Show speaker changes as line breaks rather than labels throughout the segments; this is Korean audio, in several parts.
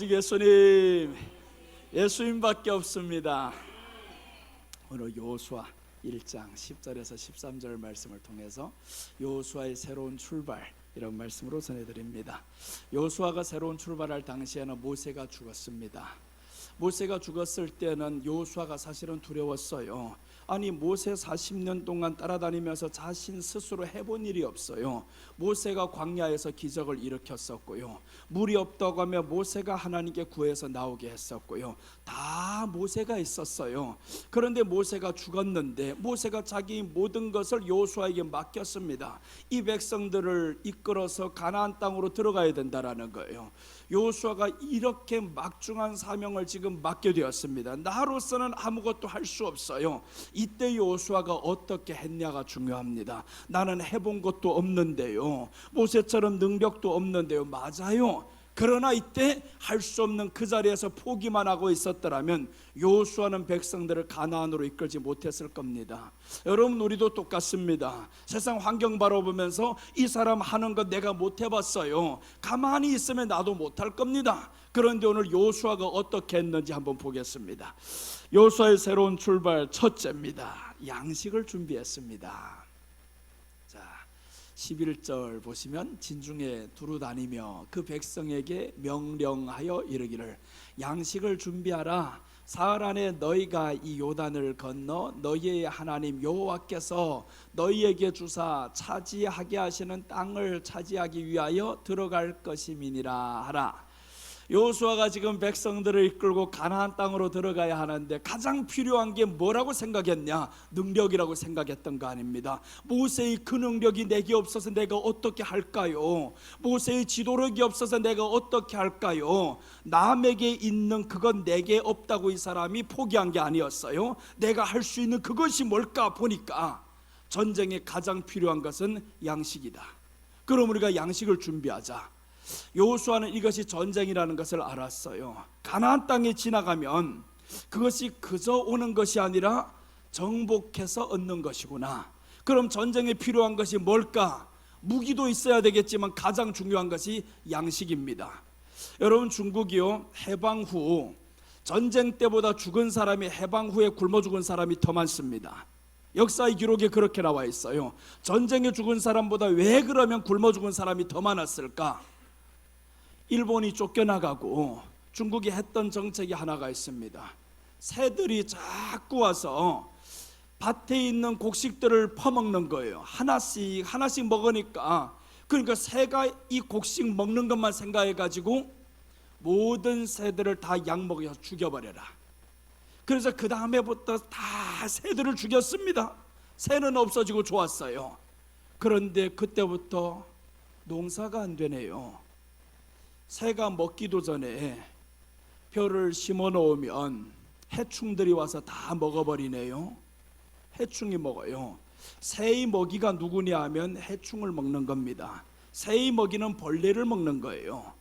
예수님, 예수님밖에 없습니다. 오늘 여호수아 1장 10절에서 13절 말씀을 통해서 여호수아의 새로운 출발, 이런 말씀으로 전해드립니다. 여호수아가 새로운 출발할 당시에는 모세가 죽었습니다. 모세가 죽었을 때는 여호수아가 사실은 두려웠어요. 아니, 모세 40년 동안 따라다니면서 자신 스스로 해본 일이 없어요. 모세가 광야에서 기적을 일으켰었고요, 물이 없다고 하면 모세가 하나님께 구해서 나오게 했었고요, 다 모세가 있었어요. 그런데 모세가 죽었는데 모세가 자기 모든 것을 여호수아에게 맡겼습니다. 이 백성들을 이끌어서 가나안 땅으로 들어가야 된다라는 거예요. 여호수아가 이렇게 막중한 사명을 지금 맡게 되었습니다. 나로서는 아무것도 할 수 없어요. 이때 여호수아가 어떻게 했냐가 중요합니다. 나는 해본 것도 없는데요, 모세처럼 능력도 없는데요. 맞아요. 그러나 이때 할 수 없는 그 자리에서 포기만 하고 있었더라면 여호수아는 백성들을 가나안으로 이끌지 못했을 겁니다. 여러분, 우리도 똑같습니다. 세상 환경 바라보면서 이 사람 하는 거 내가 못 해봤어요, 가만히 있으면 나도 못할 겁니다. 그런데 오늘 여호수아가 어떻게 했는지 한번 보겠습니다. 여호수아의 새로운 출발, 첫째입니다. 양식을 준비했습니다. 11절 보시면, 진중에 두루 다니며 그 백성에게 명령하여 이르기를, 양식을 준비하라. 사흘 안에 너희가 이 요단을 건너 너희의 하나님 여호와께서 너희에게 주사 차지하게 하시는 땅을 차지하기 위하여 들어갈 것임이니라 하라. 여호수아가 지금 백성들을 이끌고 가나안 땅으로 들어가야 하는데 가장 필요한 게 뭐라고 생각했냐? 능력이라고 생각했던 거 아닙니다. 모세의 그 능력이 내게 없어서 내가 어떻게 할까요? 모세의 지도력이 없어서 내가 어떻게 할까요? 남에게 있는 그건 내게 없다고 이 사람이 포기한 게 아니었어요. 내가 할 수 있는 그것이 뭘까 보니까 전쟁에 가장 필요한 것은 양식이다. 그럼 우리가 양식을 준비하자. 여호수아는 이것이 전쟁이라는 것을 알았어요. 가나안 땅에 지나가면 그것이 그저 오는 것이 아니라 정복해서 얻는 것이구나. 그럼 전쟁에 필요한 것이 뭘까? 무기도 있어야 되겠지만 가장 중요한 것이 양식입니다. 여러분, 중국이요, 해방 후 전쟁 때보다 죽은 사람이 해방 후에 굶어 죽은 사람이 더 많습니다. 역사의 기록에 그렇게 나와 있어요. 전쟁에 죽은 사람보다 왜 그러면 굶어 죽은 사람이 더 많았을까? 일본이 쫓겨나가고 중국이 했던 정책이 하나가 있습니다. 새들이 자꾸 와서 밭에 있는 곡식들을 퍼먹는 거예요. 하나씩 먹으니까, 그러니까 새가 이 곡식 먹는 것만 생각해가지고 모든 새들을 다 약먹여 죽여버려라. 그래서 그 다음에부터 다 새들을 죽였습니다. 새는 없어지고 좋았어요. 그런데 그때부터 농사가 안 되네요. 새가 먹기도 전에 벼를 심어 놓으면 해충들이 와서 다 먹어버리네요. 해충이 먹어요. 새의 먹이가 누구냐 하면 해충을 먹는 겁니다. 새의 먹이는 벌레를 먹는 거예요.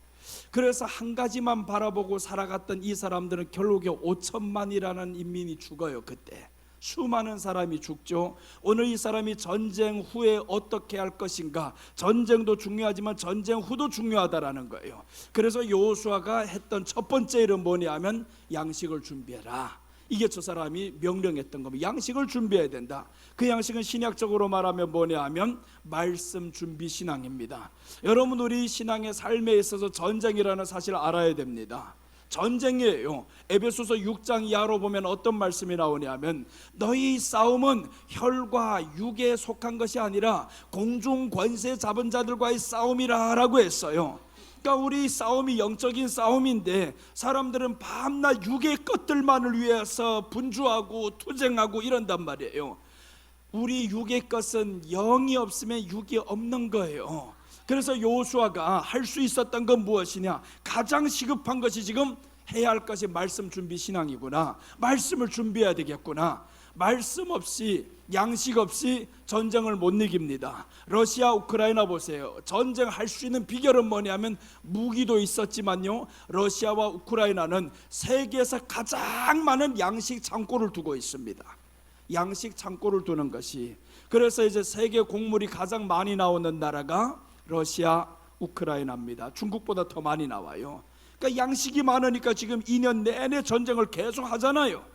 그래서 한 가지만 바라보고 살아갔던 이 사람들은 결국에 5천만이라는 인민이 죽어요. 그때 수많은 사람이 죽죠. 오늘 이 사람이 전쟁 후에 어떻게 할 것인가, 전쟁도 중요하지만 전쟁 후도 중요하다라는 거예요. 그래서 여호수아가 했던 첫 번째 일은 뭐냐 하면 양식을 준비해라. 이게 저 사람이 명령했던 겁니다. 양식을 준비해야 된다. 그 양식은 신약적으로 말하면 뭐냐 하면 말씀 준비 신앙입니다. 여러분, 우리 신앙의 삶에 있어서 전쟁이라는 사실을 알아야 됩니다. 전쟁이에요. 에베소서 6장 이하로 보면 어떤 말씀이 나오냐면, 너희 싸움은 혈과 육에 속한 것이 아니라 공중 권세 잡은 자들과의 싸움이라 라고 했어요. 그러니까 우리 싸움이 영적인 싸움인데 사람들은 밤낮 육의 것들만을 위해서 분주하고 투쟁하고 이런단 말이에요. 우리 육의 것은 영이 없으면 육이 없는 거예요. 그래서 여호수아가 할 수 있었던 건 무엇이냐? 가장 시급한 것이 지금 해야 할 것이 말씀 준비 신앙이구나. 말씀을 준비해야 되겠구나. 말씀 없이, 양식 없이 전쟁을 못 이깁니다. 러시아 우크라이나 보세요. 전쟁할 수 있는 비결은 뭐냐면 무기도 있었지만요, 러시아와 우크라이나는 세계에서 가장 많은 양식 창고를 두고 있습니다. 양식 창고를 두는 것이, 그래서 이제 세계 곡물이 가장 많이 나오는 나라가 러시아, 우크라이나입니다. 중국보다 더 많이 나와요. 그러니까 양식이 많으니까 지금 2년 내내 전쟁을 계속 하잖아요.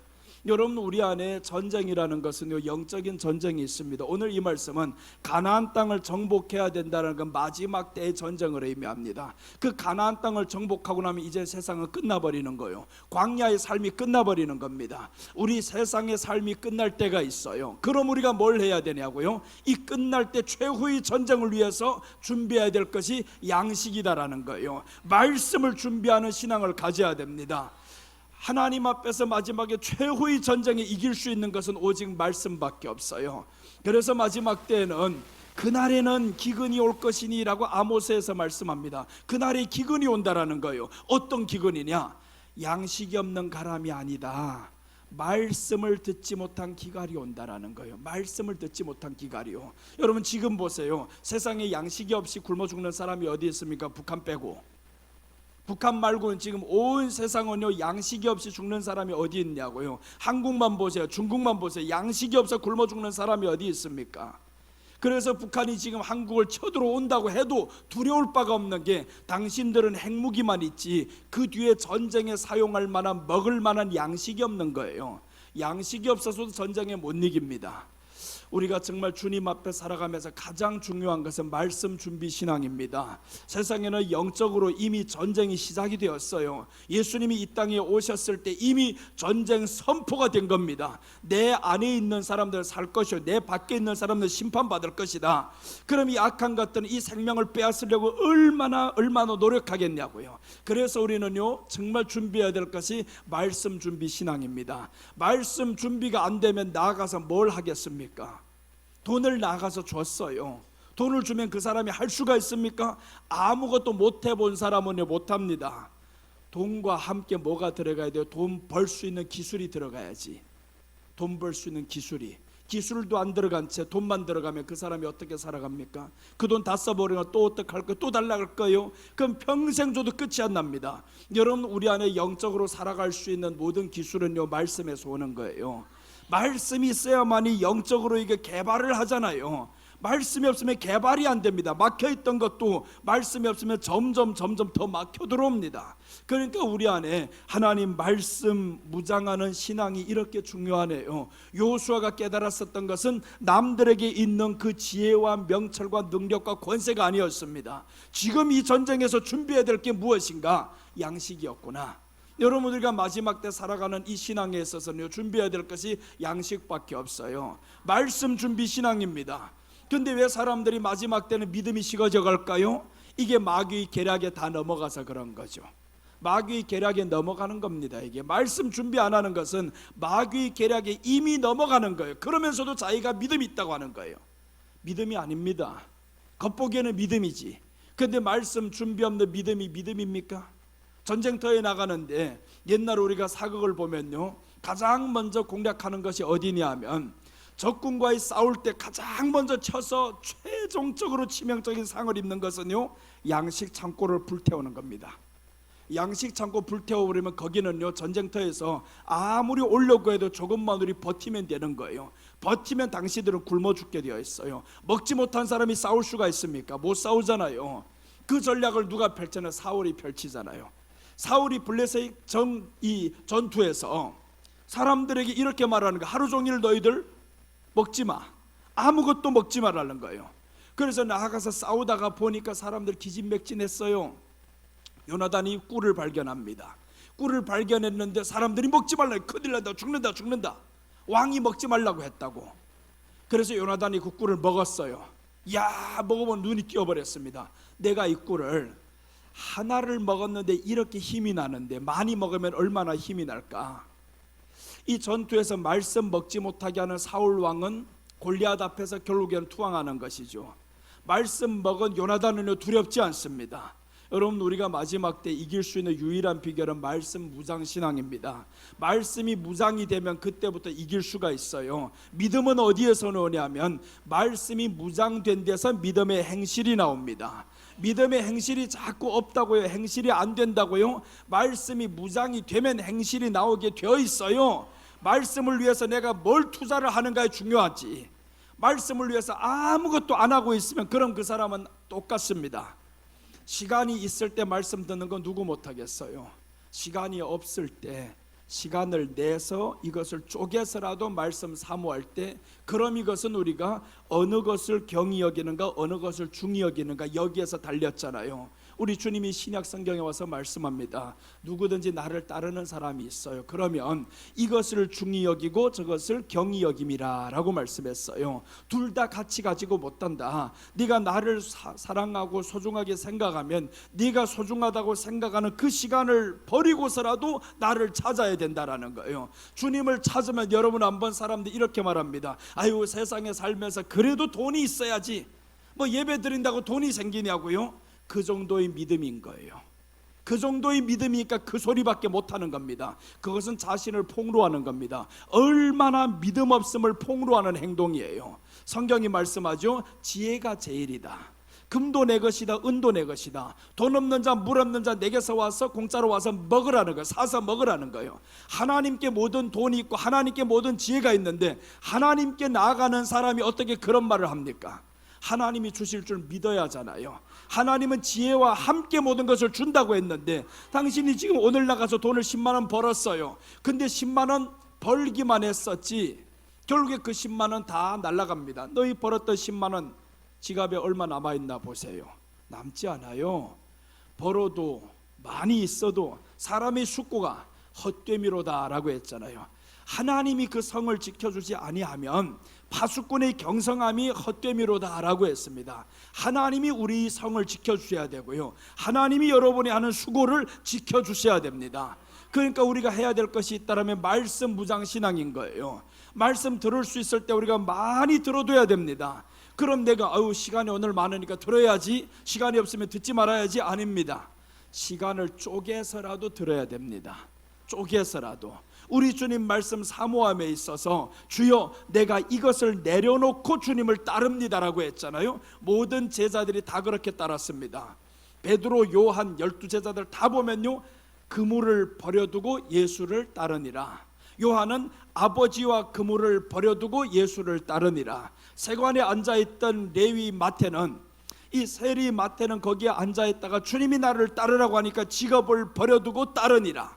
여러분, 우리 안에 전쟁이라는 것은요, 영적인 전쟁이 있습니다. 오늘 이 말씀은 가나안 땅을 정복해야 된다는 건 마지막 때의 전쟁을 의미합니다. 그 가나안 땅을 정복하고 나면 이제 세상은 끝나버리는 거예요. 광야의 삶이 끝나버리는 겁니다. 우리 세상의 삶이 끝날 때가 있어요. 그럼 우리가 뭘 해야 되냐고요? 이 끝날 때 최후의 전쟁을 위해서 준비해야 될 것이 양식이다라는 거예요. 말씀을 준비하는 신앙을 가져야 됩니다. 하나님 앞에서 마지막에 최후의 전쟁에 이길 수 있는 것은 오직 말씀밖에 없어요. 그래서 마지막 때에는 그날에는 기근이 올 것이니 라고 아모스에서 말씀합니다. 그날에 기근이 온다라는 거예요. 어떤 기근이냐? 양식이 없는 가람이 아니다. 말씀을 듣지 못한 기갈이 온다라는 거예요. 말씀을 듣지 못한 기갈이요. 여러분, 지금 보세요. 세상에 양식이 없이 굶어 죽는 사람이 어디 있습니까? 북한 빼고. 북한 말고는 지금 온 세상은요, 양식이 없이 죽는 사람이 어디 있냐고요. 한국만 보세요. 중국만 보세요. 양식이 없어 굶어 죽는 사람이 어디 있습니까? 그래서 북한이 지금 한국을 쳐들어온다고 해도 두려울 바가 없는 게, 당신들은 핵무기만 있지 그 뒤에 전쟁에 사용할 만한, 먹을 만한 양식이 없는 거예요. 양식이 없어서도 전쟁에 못 이깁니다. 우리가 정말 주님 앞에 살아가면서 가장 중요한 것은 말씀 준비 신앙입니다. 세상에는 영적으로 이미 전쟁이 시작이 되었어요. 예수님이 이 땅에 오셨을 때 이미 전쟁 선포가 된 겁니다. 내 안에 있는 사람들 살 것이요, 내 밖에 있는 사람들 심판받을 것이다. 그럼 이 악한 것들은 이 생명을 빼앗으려고 얼마나 노력하겠냐고요. 그래서 우리는요, 정말 준비해야 될 것이 말씀 준비 신앙입니다. 말씀 준비가 안 되면 나아가서 뭘 하겠습니까? 돈을 나가서 줬어요. 돈을 주면 그 사람이 할 수가 있습니까? 아무것도 못 해본 사람은 못합니다. 돈과 함께 뭐가 들어가야 돼요? 돈 벌 수 있는 기술이 들어가야지. 돈 벌 수 있는 기술도 안 들어간 채 돈만 들어가면 그 사람이 어떻게 살아갑니까? 그 돈 다 써버리면 또 어떡할 거예요? 또 달라고 할 거예요? 그럼 평생 줘도 끝이 안 납니다. 여러분, 우리 안에 영적으로 살아갈 수 있는 모든 기술은요, 말씀에서 오는 거예요. 말씀이 있어야만이 영적으로 이게 개발을 하잖아요. 말씀이 없으면 개발이 안 됩니다. 막혀있던 것도 말씀이 없으면 점점 더 막혀 들어옵니다. 그러니까 우리 안에 하나님 말씀 무장하는 신앙이 이렇게 중요하네요. 요수아가 깨달았었던 것은 남들에게 있는 그 지혜와 명철과 능력과 권세가 아니었습니다. 지금 이 전쟁에서 준비해야 될 게 무엇인가? 양식이었구나. 여러분, 우리가 마지막 때 살아가는 이 신앙에 있어서는 준비해야 될 것이 양식밖에 없어요. 말씀 준비 신앙입니다. 근데 왜 사람들이 마지막 때는 믿음이 식어져 갈까요? 이게 마귀의 계략에 다 넘어가서 그런 거죠. 마귀의 계략에 넘어가는 겁니다. 이게 말씀 준비 안 하는 것은 마귀의 계략에 이미 넘어가는 거예요. 그러면서도 자기가 믿음이 있다고 하는 거예요. 믿음이 아닙니다. 겉보기에는 믿음이지. 근데 말씀 준비 없는 믿음이 믿음입니까? 전쟁터에 나가는데 옛날 우리가 사극을 보면요, 가장 먼저 공략하는 것이 어디냐 하면 적군과의 싸울 때 가장 먼저 쳐서 최종적으로 치명적인 상을 입는 것은요, 양식 창고를 불태우는 겁니다. 양식 창고 불태워버리면 거기는요, 전쟁터에서 아무리 오려고 해도 조금만 우리 버티면 되는 거예요. 버티면 당신들은 굶어 죽게 되어 있어요. 먹지 못한 사람이 싸울 수가 있습니까? 못 싸우잖아요. 그 전략을 누가 펼쳐는? 사울이 펼치잖아요. 사울이 블레셋 이 전투에서 사람들에게 이렇게 말하는 거예요. 하루 종일 너희들 먹지 마. 아무것도 먹지 말라는 거예요. 그래서 나아가서 싸우다가 보니까 사람들 기진맥진했어요. 요나단이 꿀을 발견합니다. 꿀을 발견했는데 사람들이 먹지 말라, 큰일 난다, 죽는다. 왕이 먹지 말라고 했다고. 그래서 요나단이 그 꿀을 먹었어요. 야, 먹으면 눈이 띄어버렸습니다. 내가 이 꿀을 하나를 먹었는데 이렇게 힘이 나는데 많이 먹으면 얼마나 힘이 날까? 이 전투에서 말씀 먹지 못하게 하는 사울 왕은 골리앗 앞에서 결국에는 투항하는 것이죠. 말씀 먹은 요나단은 두렵지 않습니다. 여러분, 우리가 마지막 때 이길 수 있는 유일한 비결은 말씀 무장 신앙입니다. 말씀이 무장이 되면 그때부터 이길 수가 있어요. 믿음은 어디에서 나오냐면 말씀이 무장된 데서 믿음의 행실이 나옵니다. 믿음의 행실이 자꾸 없다고요. 행실이 안 된다고요. 말씀이 무장이 되면 행실이 나오게 되어 있어요. 말씀을 위해서 내가 뭘 투자를 하는가에 중요하지. 말씀을 위해서 아무것도 안 하고 있으면 그럼 그 사람은 똑같습니다. 시간이 있을 때 말씀 듣는 건 누구 못하겠어요. 시간이 없을 때 시간을 내서 이것을 쪼개서라도 말씀 사모할 때, 그럼 이것은 우리가 어느 것을 경히 여기는가 어느 것을 중히 여기는가 여기에서 달렸잖아요. 우리 주님이 신약 성경에 와서 말씀합니다. 누구든지 나를 따르는 사람이 있어요. 그러면 이것을 중히 여기고 저것을 경히 여김이라 라고 말씀했어요. 둘 다 같이 가지고 못한다. 네가 나를 사랑하고 소중하게 생각하면 네가 소중하다고 생각하는 그 시간을 버리고서라도 나를 찾아야 된다라는 거예요. 주님을 찾으면 여러분 한번 사람들이 이렇게 말합니다. 아유, 세상에 살면서 그래도 돈이 있어야지, 뭐 예배 드린다고 돈이 생기냐고요. 그 정도의 믿음인 거예요. 그 정도의 믿음이니까 그 소리밖에 못하는 겁니다. 그것은 자신을 폭로하는 겁니다. 얼마나 믿음 없음을 폭로하는 행동이에요. 성경이 말씀하죠. 지혜가 제일이다. 금도 내 것이다, 은도 내 것이다. 돈 없는 자, 물 없는 자 내게서 와서 공짜로 와서 먹으라는 거예요. 사서 먹으라는 거예요. 하나님께 모든 돈이 있고 하나님께 모든 지혜가 있는데 하나님께 나아가는 사람이 어떻게 그런 말을 합니까? 하나님이 주실 줄 믿어야 하잖아요. 하나님은 지혜와 함께 모든 것을 준다고 했는데, 당신이 지금 오늘 나가서 돈을 10만 원 벌었어요. 근데 10만 원 벌기만 했었지 결국에 그 10만 원 다 날아갑니다. 너희 벌었던 10만 원 지갑에 얼마 남아있나 보세요. 남지 않아요. 벌어도 많이 있어도 사람의 숙고가 헛되미로다 라고 했잖아요. 하나님이 그 성을 지켜주지 아니하면 파수꾼의 경성함이 헛되미로다 라고 했습니다. 하나님이 우리 성을 지켜주셔야 되고요, 하나님이 여러분이 하는 수고를 지켜주셔야 됩니다. 그러니까 우리가 해야 될 것이 있다면 말씀 무장신앙인 거예요. 말씀 들을 수 있을 때 우리가 많이 들어둬야 됩니다. 그럼 내가 시간이 오늘 많으니까 들어야지, 시간이 없으면 듣지 말아야지, 아닙니다. 시간을 쪼개서라도 들어야 됩니다. 쪼개서라도. 우리 주님 말씀 사모함에 있어서 주여 내가 이것을 내려놓고 주님을 따릅니다라고 했잖아요. 모든 제자들이 다 그렇게 따랐습니다. 베드로, 요한 12제자들 다 보면요, 그물을 버려두고 예수를 따르니라. 요한은 아버지와 그물을 버려두고 예수를 따르니라. 세관에 앉아있던 레위 마태는, 이 세리 마태는 거기에 앉아있다가 주님이 나를 따르라고 하니까 직업을 버려두고 따르니라.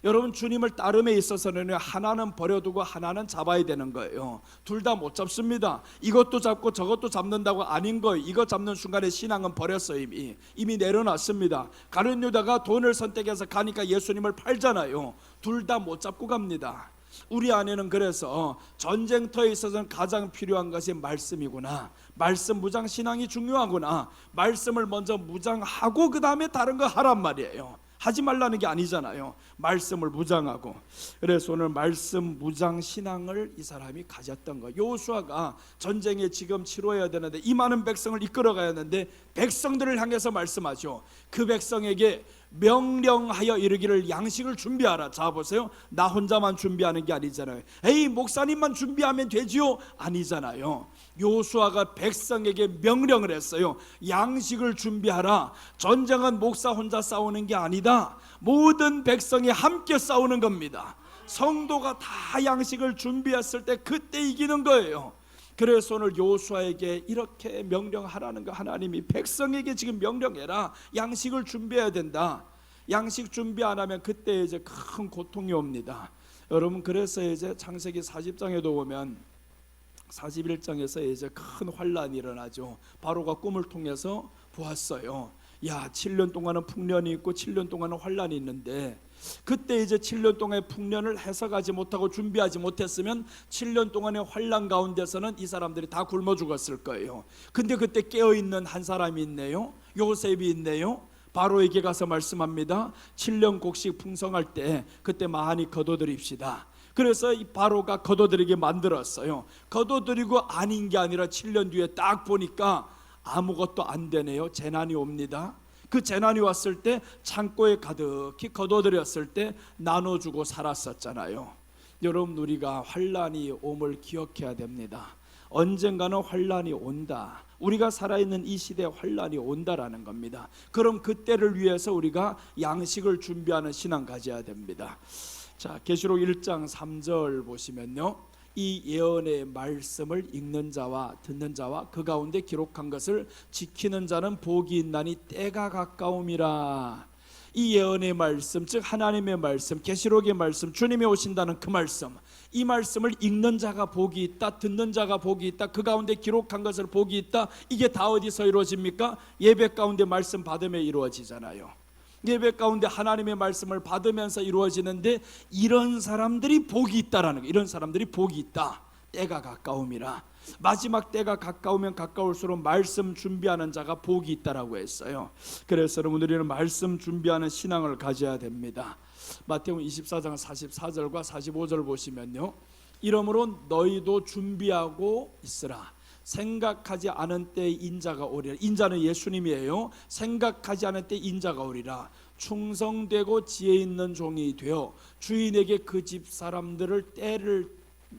여러분, 주님을 따름에 있어서는 하나는 버려두고 하나는 잡아야 되는 거예요. 둘 다 못 잡습니다. 이것도 잡고 저것도 잡는다고 아닌 거예요. 이거 잡는 순간에 신앙은 버렸어요. 이미 내려놨습니다. 가룟 유다가 돈을 선택해서 가니까 예수님을 팔잖아요. 둘 다 못 잡고 갑니다. 우리 안에는 그래서 전쟁터에 있어서는 가장 필요한 것이 말씀이구나, 말씀 무장 신앙이 중요하구나, 말씀을 먼저 무장하고 그 다음에 다른 거 하란 말이에요. 하지 말라는 게 아니잖아요. 말씀을 무장하고. 그래서 오늘 말씀 무장 신앙을 이 사람이 가졌던 거. 요수아가 전쟁에 지금 치러야 되는데 이 많은 백성을 이끌어 가야 하는데 백성들을 향해서 말씀하죠. 그 백성에게 명령하여 이르기를 양식을 준비하라. 자 보세요, 나 혼자만 준비하는 게 아니잖아요. 에이, 목사님만 준비하면 되지요? 아니잖아요. 요수아가 백성에게 명령을 했어요. 양식을 준비하라. 전쟁은 목사 혼자 싸우는 게 아니다. 모든 백성이 함께 싸우는 겁니다. 성도가 다 양식을 준비했을 때 그때 이기는 거예요. 그래서 오늘 요수아에게 이렇게 명령하라는 거, 하나님이 백성에게 지금 명령해라. 양식을 준비해야 된다. 양식 준비 안 하면 그때 이제 큰 고통이 옵니다. 여러분, 그래서 이제 창세기 40장에도 보면 41장에서 이제 큰 환란이 일어나죠. 바로가 꿈을 통해서 보았어요. 야, 7년 동안은 풍년이 있고 7년 동안은 환란이 있는데, 그때 이제 7년 동안의 풍년을 해석하지 못하고 준비하지 못했으면 7년 동안의 환란 가운데서는 이 사람들이 다 굶어 죽었을 거예요. 근데 그때 깨어있는 한 사람이 있네요. 요셉이 있네요. 바로에게 가서 말씀합니다. 7년 곡식 풍성할 때 그때 많이 거둬들입시다. 그래서 이 바로가 거둬들이게 만들었어요. 거둬들이고 아닌 게 아니라 7년 뒤에 딱 보니까 아무것도 안 되네요. 재난이 옵니다. 그 재난이 왔을 때 창고에 가득히 거둬들였을 때 나눠주고 살았었잖아요. 여러분, 우리가 환란이 옴을 기억해야 됩니다. 언젠가는 환란이 온다. 우리가 살아있는 이 시대에 환란이 온다라는 겁니다. 그럼 그때를 위해서 우리가 양식을 준비하는 신앙 가져야 됩니다. 자, 계시록 1장 3절 보시면요, 이 예언의 말씀을 읽는 자와 듣는 자와 그 가운데 기록한 것을 지키는 자는 복이 있나니 때가 가까움이라. 이 예언의 말씀, 즉 하나님의 말씀, 계시록의 말씀, 주님이 오신다는 그 말씀, 이 말씀을 읽는 자가 복이 있다, 듣는 자가 복이 있다, 그 가운데 기록한 것을 복이 있다. 이게 다 어디서 이루어집니까? 예배 가운데 말씀 받으며 이루어지잖아요. 예배 가운데 하나님의 말씀을 받으면서 이루어지는데, 이런 사람들이 복이 있다라는 거, 이런 사람들이 복이 있다. 때가 가까움이라. 마지막 때가 가까우면 가까울수록 말씀 준비하는 자가 복이 있다라고 했어요. 그래서 여러분, 우리는 말씀 준비하는 신앙을 가져야 됩니다. 마태복음 24장 44절과 45절 보시면요, 이러므로 너희도 준비하고 있으라. 생각하지 않은 때에 인자가 오리라. 인자는 예수님이에요. 생각하지 않은 때에 인자가 오리라. 충성되고 지혜 있는 종이 되어 주인에게 그 집 사람들을 때를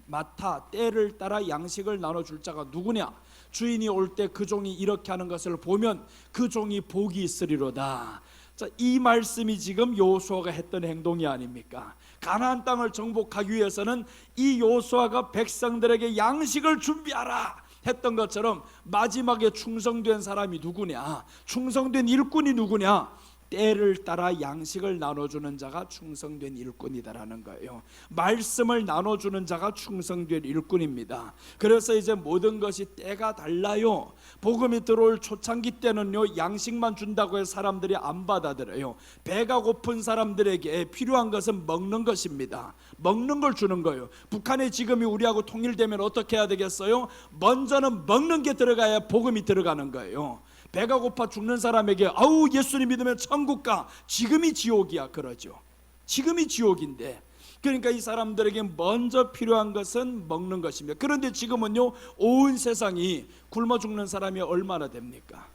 맡아 때를 따라 양식을 나눠줄 자가 누구냐? 주인이 올 때 그 종이 이렇게 하는 것을 보면 그 종이 복이 있으리로다. 자, 이 말씀이 지금 여호수아가 했던 행동이 아닙니까? 가나안 땅을 정복하기 위해서는 이 여호수아가 백성들에게 양식을 준비하라 했던 것처럼, 마지막에 충성된 사람이 누구냐? 충성된 일꾼이 누구냐? 때를 따라 양식을 나눠주는 자가 충성된 일꾼이다라는 거예요. 말씀을 나눠주는 자가 충성된 일꾼입니다. 그래서 이제 모든 것이 때가 달라요. 복음이 들어올 초창기 때는요, 양식만 준다고 해서 사람들이 안 받아들여요. 배가 고픈 사람들에게 필요한 것은 먹는 것입니다. 먹는 걸 주는 거예요. 북한의 지금이 우리하고 통일되면 어떻게 해야 되겠어요? 먼저는 먹는 게 들어가야 복음이 들어가는 거예요. 배가 고파 죽는 사람에게 아우 예수님 믿으면 천국 가, 지금이 지옥이야 그러죠. 지금이 지옥인데, 그러니까 이 사람들에게 먼저 필요한 것은 먹는 것입니다. 그런데 지금은요, 온 세상이 굶어 죽는 사람이 얼마나 됩니까?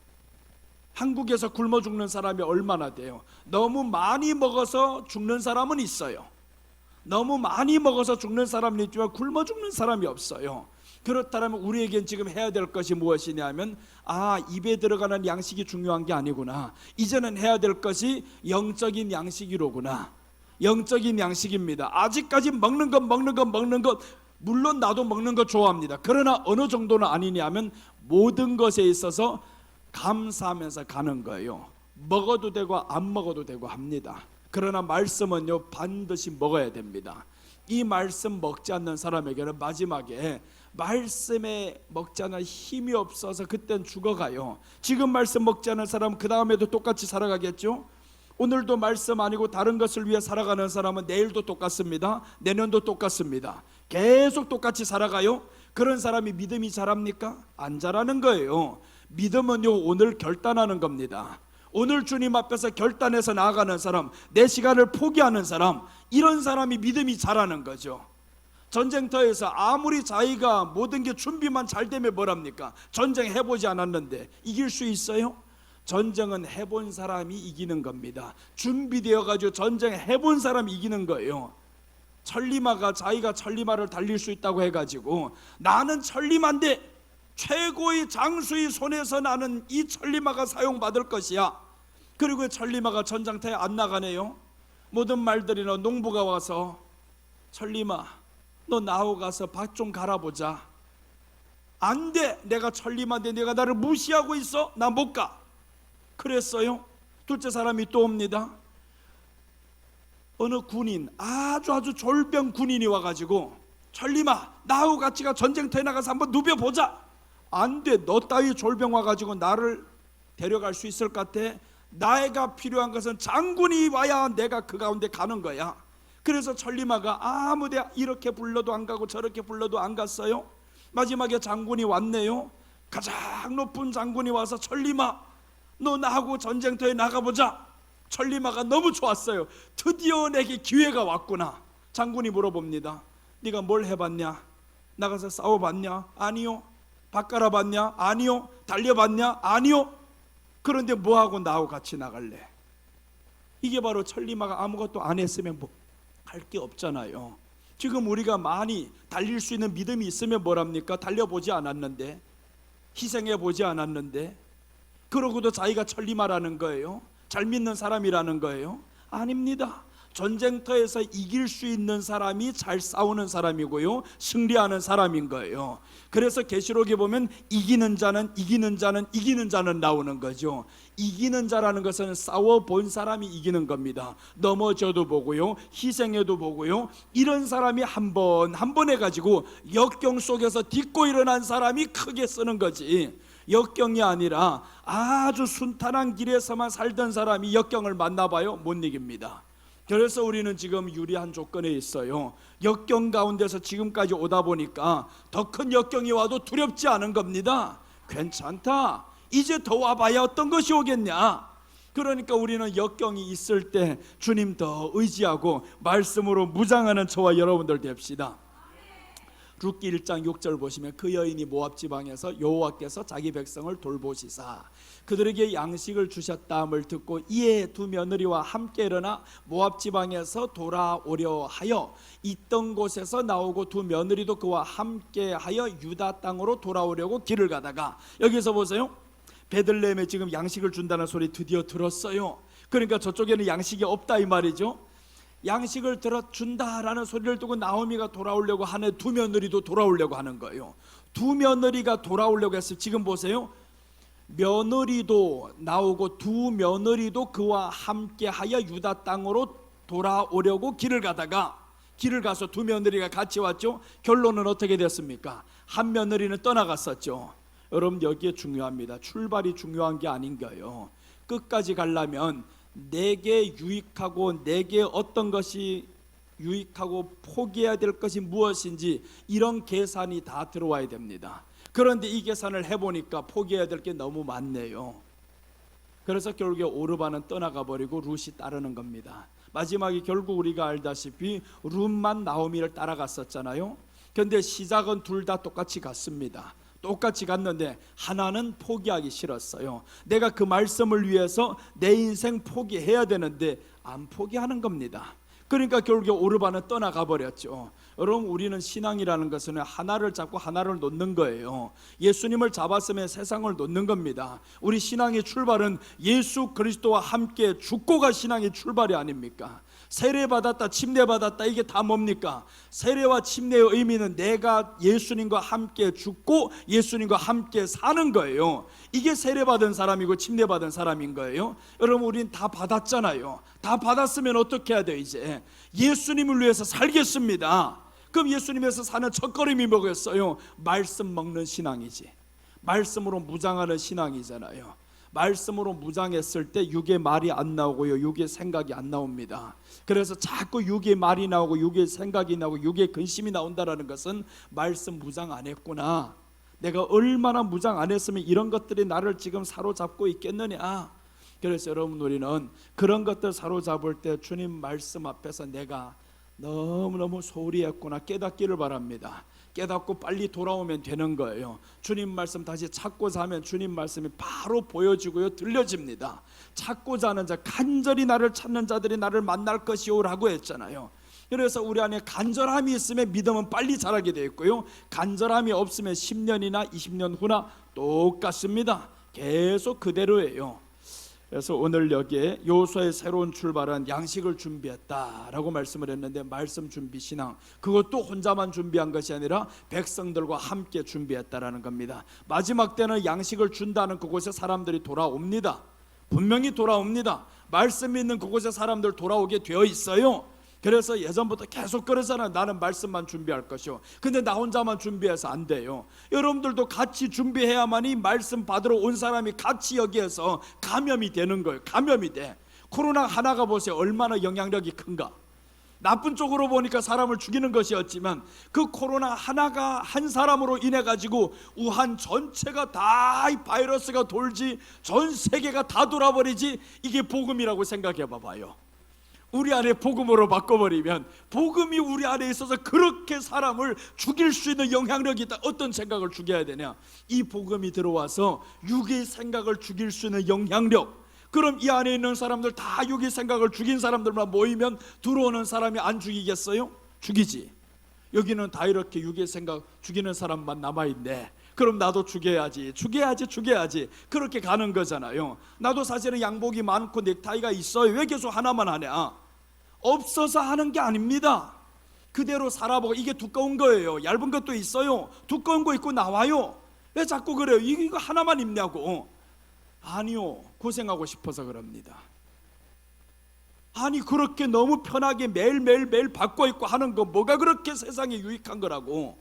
한국에서 굶어 죽는 사람이 얼마나 돼요? 너무 많이 먹어서 죽는 사람은 있어요. 너무 많이 먹어서 죽는 사람은 있지만 굶어 죽는 사람이 없어요. 그렇다면 우리에겐 지금 해야 될 것이 무엇이냐면, 입에 들어가는 양식이 중요한 게 아니구나. 이제는 해야 될 것이 영적인 양식이로구나. 영적인 양식입니다. 아직까지 먹는 것 물론 나도 먹는 거 좋아합니다. 그러나 어느 정도는 아니냐면 모든 것에 있어서 감사하면서 가는 거예요. 먹어도 되고 안 먹어도 되고 합니다. 그러나 말씀은요, 반드시 먹어야 됩니다. 이 말씀 먹지 않는 사람에게는 마지막에 말씀에 먹지 않은 힘이 없어서 그땐 죽어가요. 지금 말씀 먹지 않은 사람은 그 다음에도 똑같이 살아가겠죠. 오늘도 말씀 아니고 다른 것을 위해 살아가는 사람은 내일도 똑같습니다. 내년도 똑같습니다. 계속 똑같이 살아가요. 그런 사람이 믿음이 자랍니까? 안 자라는 거예요. 믿음은요, 오늘 결단하는 겁니다. 오늘 주님 앞에서 결단해서 나아가는 사람, 내 시간을 포기하는 사람, 이런 사람이 믿음이 자라는 거죠. 전쟁터에서 아무리 자기가 모든 게 준비만 잘 되면 뭐랍니까? 전쟁 해보지 않았는데 이길 수 있어요? 전쟁은 해본 사람이 이기는 겁니다. 준비되어 가지고 전쟁 해본 사람이 이기는 거예요. 천리마가 자기가 천리마를 달릴 수 있다고 해가지고 나는 천리마인데 최고의 장수의 손에서 나는 이 천리마가 사용받을 것이야. 그리고 천리마가 전장터에 안 나가네요. 모든 말들이나 농부가 와서 천리마 너 나하고 가서 밭 좀 갈아보자. 안 돼, 내가 천리마인데 내가 나를 무시하고 있어? 나 못 가. 그랬어요. 둘째 사람이 또 옵니다. 어느 군인, 아주 졸병 군인이 와가지고 천리마 나하고 같이 가 전쟁터에 나가서 한번 누벼보자. 안 돼, 너 따위 졸병 와가지고 나를 데려갈 수 있을 것 같아? 나이가 필요한 것은 장군이 와야 내가 그 가운데 가는 거야. 그래서 천리마가 아무데 이렇게 불러도 안 가고 저렇게 불러도 안 갔어요. 마지막에 장군이 왔네요. 가장 높은 장군이 와서 천리마 너 나하고 전쟁터에 나가보자. 천리마가 너무 좋았어요. 드디어 내게 기회가 왔구나. 장군이 물어봅니다. 네가 뭘 해봤냐? 나가서 싸워봤냐? 아니요. 밥 갈아봤냐? 아니요. 달려봤냐? 아니요. 그런데 뭐하고 나하고 같이 나갈래? 이게 바로 천리마가 아무것도 안 했으면 할 게 없잖아요. 지금 우리가 많이 달릴 수 있는 믿음이 있으면 뭐랍니까? 달려보지 않았는데, 희생해보지 않았는데, 그러고도 자기가 천리마라는 거예요? 잘 믿는 사람이라는 거예요? 아닙니다. 전쟁터에서 이길 수 있는 사람이 잘 싸우는 사람이고요, 승리하는 사람인 거예요. 그래서 계시록에 보면 이기는 자는 나오는 거죠. 이기는 자라는 것은 싸워 본 사람이 이기는 겁니다. 넘어져도 보고요, 희생해도 보고요, 이런 사람이 한 번 해가지고 역경 속에서 딛고 일어난 사람이 크게 쓰는 거지, 역경이 아니라 아주 순탄한 길에서만 살던 사람이 역경을 만나봐요, 못 이깁니다. 그래서 우리는 지금 유리한 조건에 있어요. 역경 가운데서 지금까지 오다 보니까 더 큰 역경이 와도 두렵지 않은 겁니다. 괜찮다, 이제 더 와봐야 어떤 것이 오겠냐. 그러니까 우리는 역경이 있을 때 주님 더 의지하고 말씀으로 무장하는 저와 여러분들 됩시다. 룻기 1장 6절 보시면 그 여인이 모압 지방에서 여호와께서 자기 백성을 돌보시사 그들에게 양식을 주셨다함을 듣고 이에 두 며느리와 함께 일어나 모압 지방에서 돌아오려 하여 있던 곳에서 나오고 두 며느리도 그와 함께 하여 유다 땅으로 돌아오려고 길을 가다가, 여기서 보세요, 베들레헴에 지금 양식을 준다는 소리 드디어 들었어요. 그러니까 저쪽에는 양식이 없다 이 말이죠. 양식을 준다라는 소리를 듣고 나오미가 돌아오려고 하네, 두 며느리도 돌아오려고 하는 거예요. 두 며느리가 돌아오려고 했어요. 지금 보세요, 며느리도 나오고 두 며느리도 그와 함께 하여 유다 땅으로 돌아오려고 길을 가다가, 길을 가서 두 며느리가 같이 왔죠. 결론은 어떻게 됐습니까? 한 며느리는 떠나갔었죠. 여러분, 여기에 중요합니다. 출발이 중요한 게 아닌가요? 끝까지 가려면 내게 유익하고 내게 어떤 것이 유익하고 포기해야 될 것이 무엇인지 이런 계산이 다 들어와야 됩니다. 그런데 이 계산을 해보니까 포기해야 될 게 너무 많네요. 그래서 결국에 오르바는 떠나가 버리고 룻이 따르는 겁니다. 마지막에 결국 우리가 알다시피 룻만 나오미를 따라갔었잖아요. 그런데 시작은 둘 다 똑같이 갔습니다. 똑같이 갔는데 하나는 포기하기 싫었어요. 내가 그 말씀을 위해서 내 인생 포기해야 되는데 안 포기하는 겁니다. 그러니까 결국에 오르바는 떠나가 버렸죠. 여러분, 우리는 신앙이라는 것은 하나를 잡고 하나를 놓는 거예요. 예수님을 잡았으면 세상을 놓는 겁니다. 우리 신앙의 출발은 예수 그리스도와 함께 죽고가 신앙의 출발이 아닙니까? 세례받았다, 침례받았다, 이게 다 뭡니까? 세례와 침례의 의미는 내가 예수님과 함께 죽고 예수님과 함께 사는 거예요. 이게 세례받은 사람이고 침례받은 사람인 거예요. 여러분, 우린 다 받았잖아요. 다 받았으면 어떻게 해야 돼요? 이제 예수님을 위해서 살겠습니다. 그럼 예수님에서 사는 첫걸음이 뭐겠어요? 말씀 먹는 신앙이지. 말씀으로 무장하는 신앙이잖아요. 말씀으로 무장했을 때 육의 말이 안 나오고요, 육의 생각이 안 나옵니다. 그래서 자꾸 육의 말이 나오고 육의 생각이 나오고 육의 근심이 나온다는 것은 말씀 무장 안 했구나, 내가 얼마나 무장 안 했으면 이런 것들이 나를 지금 사로잡고 있겠느냐. 그래서 여러분, 우리는 그런 것들 사로잡을 때 주님 말씀 앞에서 내가 너무너무 소홀히 했구나 깨닫기를 바랍니다. 깨닫고 빨리 돌아오면 되는 거예요. 주님 말씀 다시 찾고자 하면 주님 말씀이 바로 보여지고요, 들려집니다. 찾고자 하는 자, 간절히 나를 찾는 자들이 나를 만날 것이오라고 했잖아요. 그래서 우리 안에 간절함이 있으면 믿음은 빨리 자라게 되어 있고요, 간절함이 없으면 10년이나 20년 후나 똑같습니다. 계속 그대로예요. 그래서 오늘 여기에 요수아의 새로운 출발은 양식을 준비했다라고 말씀을 했는데, 말씀 준비 신앙, 그것도 혼자만 준비한 것이 아니라 백성들과 함께 준비했다라는 겁니다. 마지막 때는 양식을 준다는 그곳에 사람들이 돌아옵니다. 분명히 돌아옵니다. 말씀 있는 그곳에 사람들 돌아오게 되어 있어요. 그래서 예전부터 계속 그러잖아요. 나는 말씀만 준비할 것이요. 근데 나 혼자만 준비해서 안 돼요. 여러분들도 같이 준비해야만이 말씀 받으러 온 사람이 같이 여기에서 감염이 되는 거예요. 감염이 돼. 코로나 하나가 보세요, 얼마나 영향력이 큰가. 나쁜 쪽으로 보니까 사람을 죽이는 것이었지만 그 코로나 하나가 한 사람으로 인해 가지고 우한 전체가 다 이 바이러스가 돌지, 전 세계가 다 돌아버리지. 이게 복음이라고 생각해 봐봐요. 우리 안에 복음으로 바꿔버리면, 복음이 우리 안에 있어서 그렇게 사람을 죽일 수 있는 영향력이 있다. 어떤 생각을 죽여야 되냐? 이 복음이 들어와서 육의 생각을 죽일 수 있는 영향력. 그럼 이 안에 있는 사람들 다 육의 생각을 죽인 사람들만 모이면 들어오는 사람이 안 죽이겠어요? 죽이지. 여기는 다 이렇게 육의 생각 죽이는 사람만 남아있네. 그럼 나도 죽여야지 그렇게 가는 거잖아요. 나도 사실은 양복이 많고 넥타이가 있어요. 왜 계속 하나만 하냐? 없어서 하는 게 아닙니다. 그대로 살아보고 이게 두꺼운 거예요. 얇은 것도 있어요. 두꺼운 거 입고 나와요. 왜 자꾸 그래요? 이거 하나만 입냐고. 아니요, 고생하고 싶어서 그럽니다. 아니 그렇게 너무 편하게 매일 바꿔 입고 하는 거 뭐가 그렇게 세상에 유익한 거라고.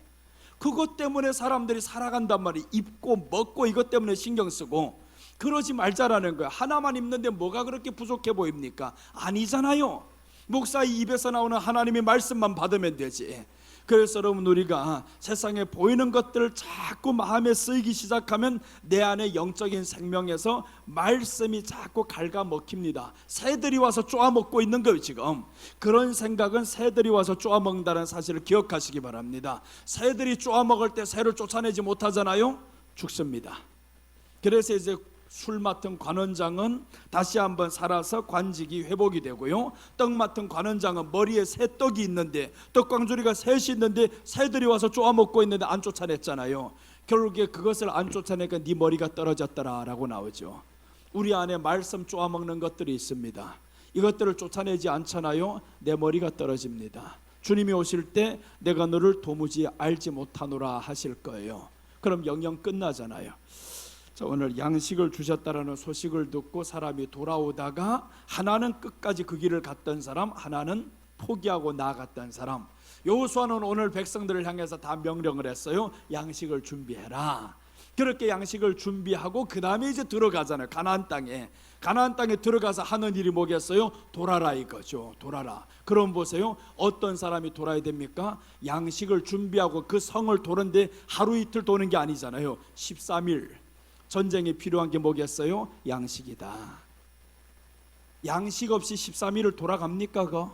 그것 때문에 사람들이 살아간단 말이에요. 입고 먹고 이것 때문에 신경 쓰고. 그러지 말자라는 거야. 하나만 입는데 뭐가 그렇게 부족해 보입니까? 아니잖아요. 목사의 입에서 나오는 하나님의 말씀만 받으면 되지. 그래서 여러분, 우리가 세상에 보이는 것들을 자꾸 마음에 쓰이기 시작하면 내 안에 영적인 생명에서 말씀이 자꾸 갉아먹힙니다. 새들이 와서 쪼아먹고 있는 거예요 지금. 그런 생각은 새들이 와서 쪼아먹는다는 사실을 기억하시기 바랍니다. 새들이 쪼아먹을 때 새를 쫓아내지 못하잖아요. 죽습니다. 그래서 이제 술 맡은 관원장은 다시 한번 살아서 관직이 회복이 되고요, 떡 맡은 관원장은 머리에 새 떡이 있는데, 떡광주리가 셋이 있는데 새들이 와서 쪼아먹고 있는데 안 쫓아냈잖아요. 결국에 그것을 안 쫓아내니까 네 머리가 떨어졌더라 라고 나오죠. 우리 안에 말씀 쪼아먹는 것들이 있습니다. 이것들을 쫓아내지 않잖아요. 내 머리가 떨어집니다. 주님이 오실 때 내가 너를 도무지 알지 못하노라 하실 거예요. 그럼 영영 끝나잖아요. 오늘 양식을 주셨다라는 소식을 듣고 사람이 돌아오다가 하나는 끝까지 그 길을 갔던 사람, 하나는 포기하고 나아갔던 사람. 여호수아는 오늘 백성들을 향해서 다 명령을 했어요. 양식을 준비해라. 그렇게 양식을 준비하고 그 다음에 이제 들어가잖아요. 가나안 땅에 들어가서 하는 일이 뭐겠어요? 돌아라 이거죠. 돌아라. 그럼 보세요, 어떤 사람이 돌아야 됩니까? 양식을 준비하고 그 성을 도는데 하루 이틀 도는 게 아니잖아요. 13일 전쟁이 필요한 게 뭐겠어요? 양식이다. 양식 없이 13일을 돌아갑니까?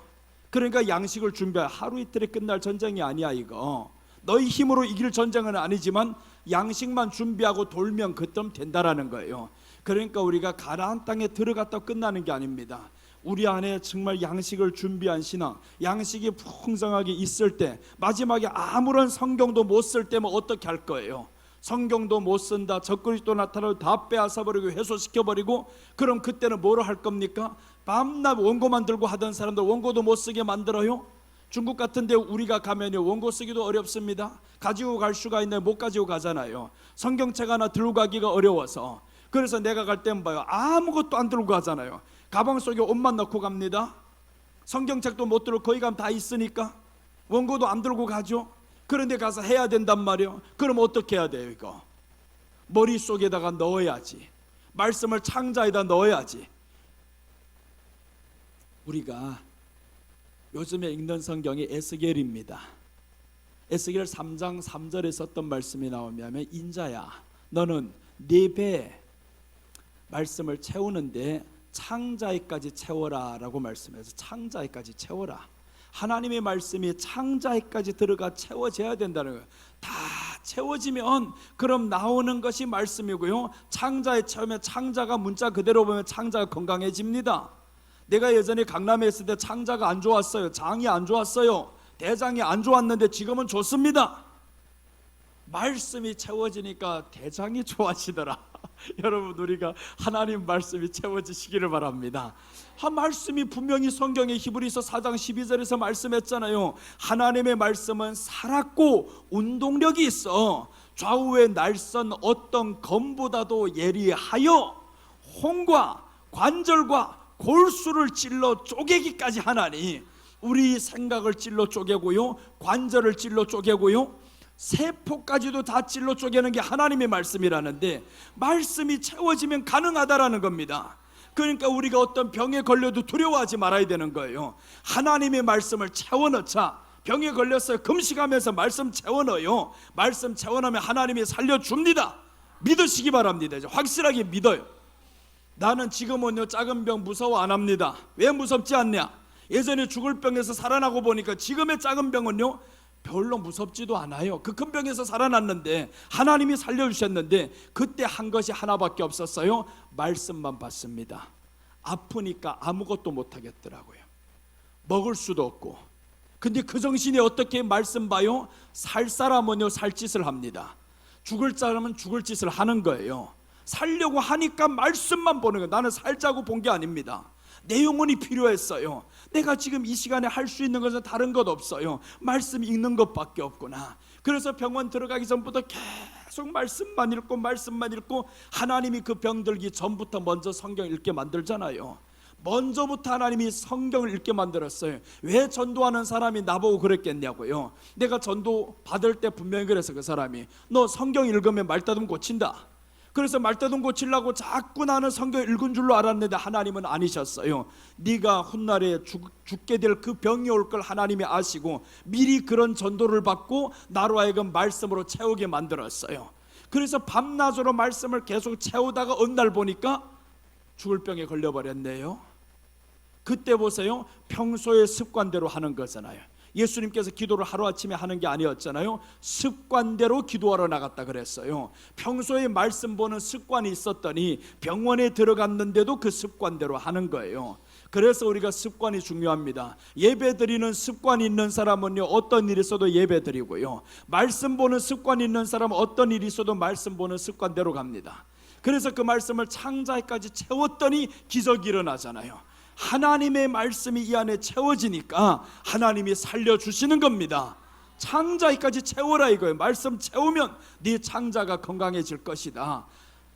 그러니까 양식을 준비해. 하루 이틀에 끝날 전쟁이 아니야 이거. 너희 힘으로 이길 전쟁은 아니지만 양식만 준비하고 돌면 그때면 된다라는 거예요. 그러니까 우리가 가나안 땅에 들어갔다 끝나는 게 아닙니다. 우리 안에 정말 양식을 준비한 신앙, 양식이 풍성하게 있을 때, 마지막에 아무런 성경도 못 쓸 때면 어떻게 할 거예요? 성경도 못 쓴다, 적그리스도 나타나도 다 빼앗아버리고 해소시켜버리고, 그럼 그때는 뭐로 할 겁니까? 밤낮 원고만 들고 하던 사람들 원고도 못 쓰게 만들어요. 중국 같은 데 우리가 가면 원고 쓰기도 어렵습니다. 가지고 갈 수가 있는데 못 가지고 가잖아요. 성경책 하나 들고 가기가 어려워서. 그래서 내가 갈 땐 봐요, 아무것도 안 들고 가잖아요. 가방 속에 옷만 넣고 갑니다. 성경책도 못 들고 거기 가면 다 있으니까 원고도 안 들고 가죠. 그런데 가서 해야 된단 말이에요. 그럼 어떻게 해야 돼요? 이거 머릿속에다가 넣어야지. 말씀을 창자에다 넣어야지. 우리가 요즘에 읽는 성경이 에스겔입니다. 에스겔 3장 3절에 썼던 말씀이 나오면, 인자야 너는 네 배 말씀을 채우는데 창자에까지 채워라 라고 말씀해서 창자에까지 채워라. 하나님의 말씀이 창자에까지 들어가 채워져야 된다는 거예요. 다 채워지면 그럼 나오는 것이 말씀이고요, 창자에 채우면 창자가 문자 그대로 보면 창자가 건강해집니다. 내가 예전에 강남에 있을 때 창자가 안 좋았어요. 장이 안 좋았어요. 대장이 안 좋았는데 지금은 좋습니다. 말씀이 채워지니까 대장이 좋아지더라. 여러분, 우리가 하나님 말씀이 채워지시기를 바랍니다. 말씀이 분명히 성경의 히브리서 4장 12절에서 말씀했잖아요. 하나님의 말씀은 살았고 운동력이 있어 좌우의 날선 어떤 검보다도 예리하여 홍과 관절과 골수를 찔러 쪼개기까지 하나니, 우리 생각을 찔러 쪼개고요, 관절을 찔러 쪼개고요, 세포까지도 다 찔러 쪼개는 게 하나님의 말씀이라는데, 말씀이 채워지면 가능하다라는 겁니다. 그러니까 우리가 어떤 병에 걸려도 두려워하지 말아야 되는 거예요. 하나님의 말씀을 채워넣자. 병에 걸렸어요, 금식하면서 말씀 채워넣어요. 말씀 채워넣으면 하나님이 살려줍니다. 믿으시기 바랍니다. 확실하게 믿어요. 나는 지금은요 작은 병 무서워 안 합니다. 왜 무섭지 않냐? 예전에 죽을 병에서 살아나고 보니까 지금의 작은 병은요 별로 무섭지도 않아요. 그 큰 병에서 살아났는데 하나님이 살려주셨는데, 그때 한 것이 하나밖에 없었어요. 말씀만 받습니다. 아프니까 아무것도 못하겠더라고요. 먹을 수도 없고. 근데 그 정신이 어떻게 말씀 봐요? 살 사람은요 살 짓을 합니다. 죽을 사람은 죽을 짓을 하는 거예요. 살려고 하니까 말씀만 보는 거예요. 나는 살자고 본 게 아닙니다. 내 영혼이 필요했어요. 내가 지금 이 시간에 할 수 있는 것은 다른 것 없어요. 말씀 읽는 것밖에 없구나. 그래서 병원 들어가기 전부터 계속 말씀만 읽고 하나님이 그 병들기 전부터 먼저 성경 읽게 만들잖아요. 먼저부터 하나님이 성경을 읽게 만들었어요. 왜 전도하는 사람이 나보고 그랬겠냐고요. 내가 전도 받을 때 분명히 그래서 그 사람이 너 성경 읽으면 말다툼 고친다. 그래서 말다툼 고치려고 자꾸 나는 성경 읽은 줄로 알았는데 하나님은 아니셨어요. 네가 훗날에 죽게 될 그 병이 올 걸 하나님이 아시고 미리 그런 전도를 받고 나로 하여금 말씀으로 채우게 만들었어요. 그래서 밤낮으로 말씀을 계속 채우다가 어느 날 보니까 죽을 병에 걸려버렸네요. 그때 보세요. 평소의 습관대로 하는 거잖아요. 예수님께서 기도를 하루아침에 하는 게 아니었잖아요. 습관대로 기도하러 나갔다 그랬어요. 평소에 말씀 보는 습관이 있었더니 병원에 들어갔는데도 그 습관대로 하는 거예요. 그래서 우리가 습관이 중요합니다. 예배 드리는 습관이 있는 사람은요, 어떤 일이 있어도 예배 드리고요, 말씀 보는 습관이 있는 사람은 어떤 일이 있어도 말씀 보는 습관대로 갑니다. 그래서 그 말씀을 창자에까지 채웠더니 기적이 일어나잖아요. 하나님의 말씀이 이 안에 채워지니까 하나님이 살려주시는 겁니다. 창자에까지 채워라 이거예요. 말씀 채우면 네 창자가 건강해질 것이다.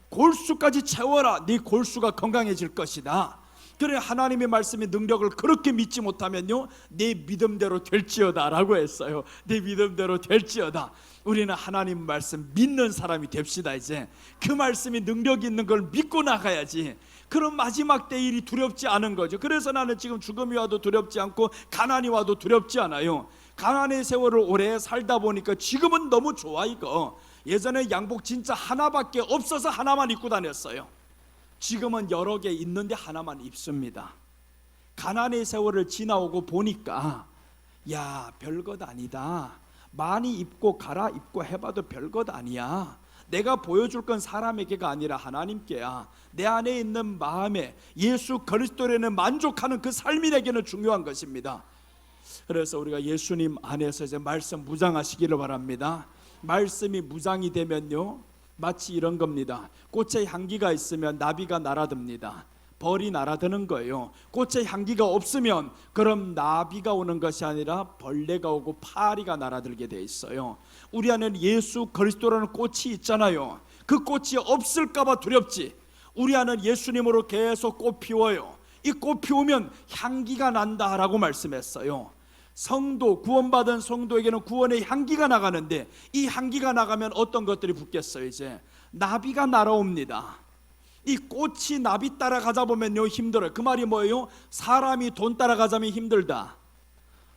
골수까지 채워라. 네 골수가 건강해질 것이다. 그래, 하나님의 말씀의 능력을 그렇게 믿지 못하면요, 내 믿음대로 될지어다 라고 했어요. 내 믿음대로 될지어다. 우리는 하나님 말씀 믿는 사람이 됩시다. 이제 그 말씀이 능력 있는 걸 믿고 나가야지. 그럼 마지막 때 일이 두렵지 않은 거죠. 그래서 나는 지금 죽음이 와도 두렵지 않고 가난이 와도 두렵지 않아요. 가난의 세월을 오래 살다 보니까 지금은 너무 좋아. 이거 예전에 양복 진짜 하나밖에 없어서 하나만 입고 다녔어요. 지금은 여러 개 있는데 하나만 입습니다. 가난의 세월을 지나오고 보니까 야, 별것 아니다. 많이 입고 갈아입고 해봐도 별것 아니야. 내가 보여줄 건 사람에게가 아니라 하나님께야. 내 안에 있는 마음에 예수 그리스도라는 만족하는 그 삶이 내게는 중요한 것입니다. 그래서 우리가 예수님 안에서 이제 말씀 무장하시기를 바랍니다. 말씀이 무장이 되면요, 마치 이런 겁니다. 꽃에 향기가 있으면 나비가 날아듭니다. 벌이 날아드는 거예요. 꽃에 향기가 없으면 그럼 나비가 오는 것이 아니라 벌레가 오고 파리가 날아들게 돼 있어요. 우리 안에는 예수 그리스도라는 꽃이 있잖아요. 그 꽃이 없을까 봐 두렵지. 우리 안은 예수님으로 계속 꽃 피워요. 이 꽃 피우면 향기가 난다라고 말씀했어요. 성도, 구원받은 성도에게는 구원의 향기가 나가는데 이 향기가 나가면 어떤 것들이 붙겠어요? 이제 나비가 날아옵니다. 이 꽃이 나비 따라가자 보면요, 힘들어요. 그 말이 뭐예요? 사람이 돈 따라가자면 힘들다.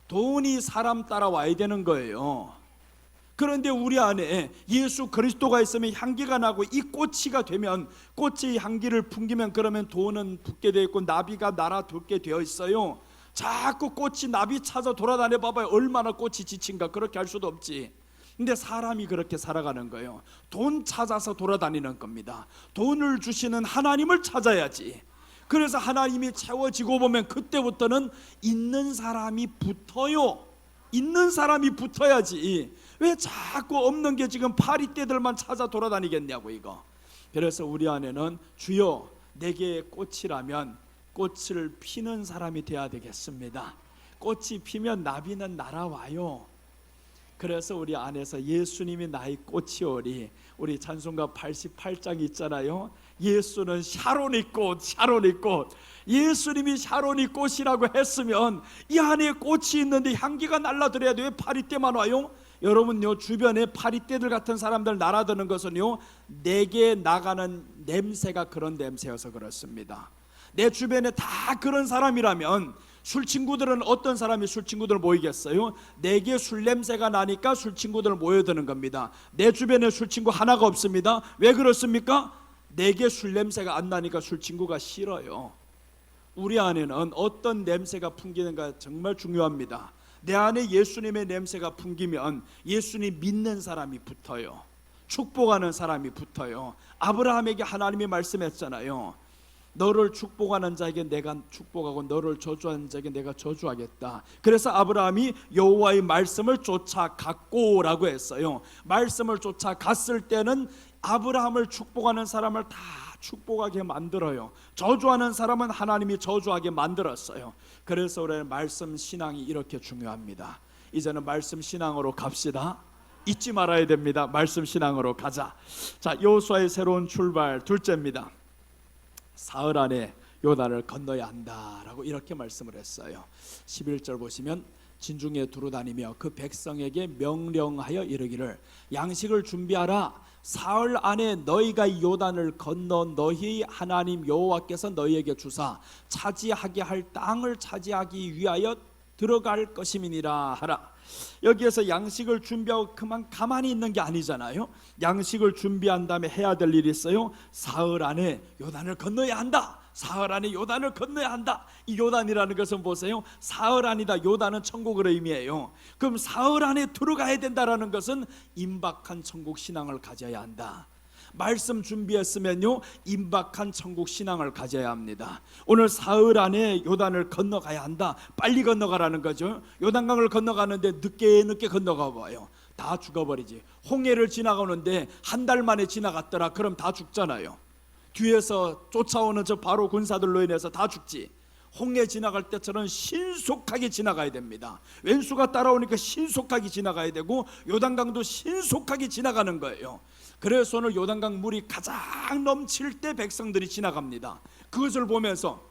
돈이 사람 따라와야 되는 거예요. 그런데 우리 안에 예수 그리스도가 있으면 향기가 나고 이 꽃이가 되면, 꽃의 향기를 풍기면 그러면 돈은 붙게 되어 있고 나비가 날아들게 되어 있어요. 자꾸 꽃이 나비 찾아 돌아다녀 봐봐요. 얼마나 꽃이 지친가. 그렇게 할 수도 없지. 근데 사람이 그렇게 살아가는 거예요. 돈 찾아서 돌아다니는 겁니다. 돈을 주시는 하나님을 찾아야지. 그래서 하나님이 채워지고 보면 그때부터는 있는 사람이 붙어요. 있는 사람이 붙어야지. 왜 자꾸 없는 게 지금 파리떼들만 찾아 돌아다니겠냐고 이거. 그래서 우리 안에는 주여 내게 꽃이라면 꽃을 피는 사람이 돼야 되겠습니다. 꽃이 피면 나비는 날아와요. 그래서 우리 안에서 예수님이 나의 꽃이오리. 우리 찬송가 88장 있잖아요. 예수는 샤론의 꽃, 샤론의 꽃. 예수님이 샤론의 꽃이라고 했으면 이 안에 꽃이 있는데 향기가 날아들어야 돼. 왜 파리떼만 와요? 여러분요, 주변에 파리떼들 같은 사람들 날아드는 것은요, 내게 나가는 냄새가 그런 냄새여서 그렇습니다. 내 주변에 다 그런 사람이라면 술 친구들은 어떤 사람이 술 친구들 모이겠어요? 내게 술 냄새가 나니까 술 친구들 모여드는 겁니다. 내 주변에 술 친구 하나가 없습니다. 왜 그렇습니까? 내게 술 냄새가 안 나니까 술 친구가 싫어요. 우리 안에는 어떤 냄새가 풍기는가 정말 중요합니다. 내 안에 예수님의 냄새가 풍기면 예수님 믿는 사람이 붙어요. 축복하는 사람이 붙어요. 아브라함에게 하나님이 말씀했잖아요. 너를 축복하는 자에게 내가 축복하고 너를 저주하는 자에게 내가 저주하겠다. 그래서 아브라함이 여호와의 말씀을 쫓아갔고라고 했어요. 말씀을 쫓아갔을 때는 아브라함을 축복하는 사람을 다 축복하게 만들어요. 저주하는 사람은 하나님이 저주하게 만들었어요. 그래서 우리 말씀 신앙이 이렇게 중요합니다. 이제는 말씀 신앙으로 갑시다. 잊지 말아야 됩니다. 말씀 신앙으로 가자. 자, 여호수아의 새로운 출발 둘째입니다. 사흘 안에 요단을 건너야 한다라고 이렇게 말씀을 했어요. 11절 보시면 진중에 두루 다니며 그 백성에게 명령하여 이르기를 양식을 준비하라. 사흘 안에 너희가 요단을 건너 너희 하나님 여호와께서 너희에게 주사 차지하게 할 땅을 차지하기 위하여 들어갈 것임이니라 하라. 여기에서 양식을 준비하고 그만 가만히 있는 게 아니잖아요. 양식을 준비한 다음에 해야 될 일이 있어요. 사흘 안에 요단을 건너야 한다. 사흘 안에 요단을 건너야 한다. 이 요단이라는 것은 보세요. 사흘 안이다. 요단은 천국을 의미해요. 그럼 사흘 안에 들어가야 된다라는 것은 임박한 천국 신앙을 가져야 한다. 말씀 준비했으면요 임박한 천국 신앙을 가져야 합니다. 오늘 사흘 안에 요단을 건너가야 한다. 빨리 건너가라는 거죠. 요단강을 건너가는데 늦게 건너가 봐요. 다 죽어버리지. 홍해를 지나가는데 한 달 만에 지나갔더라. 그럼 다 죽잖아요. 뒤에서 쫓아오는 저 바로 군사들로 인해서 다 죽지. 홍해 지나갈 때처럼 신속하게 지나가야 됩니다. 왼수가 따라오니까 신속하게 지나가야 되고 요단강도 신속하게 지나가는 거예요. 그래서 오늘 요단강 물이 가장 넘칠 때 백성들이 지나갑니다. 그것을 보면서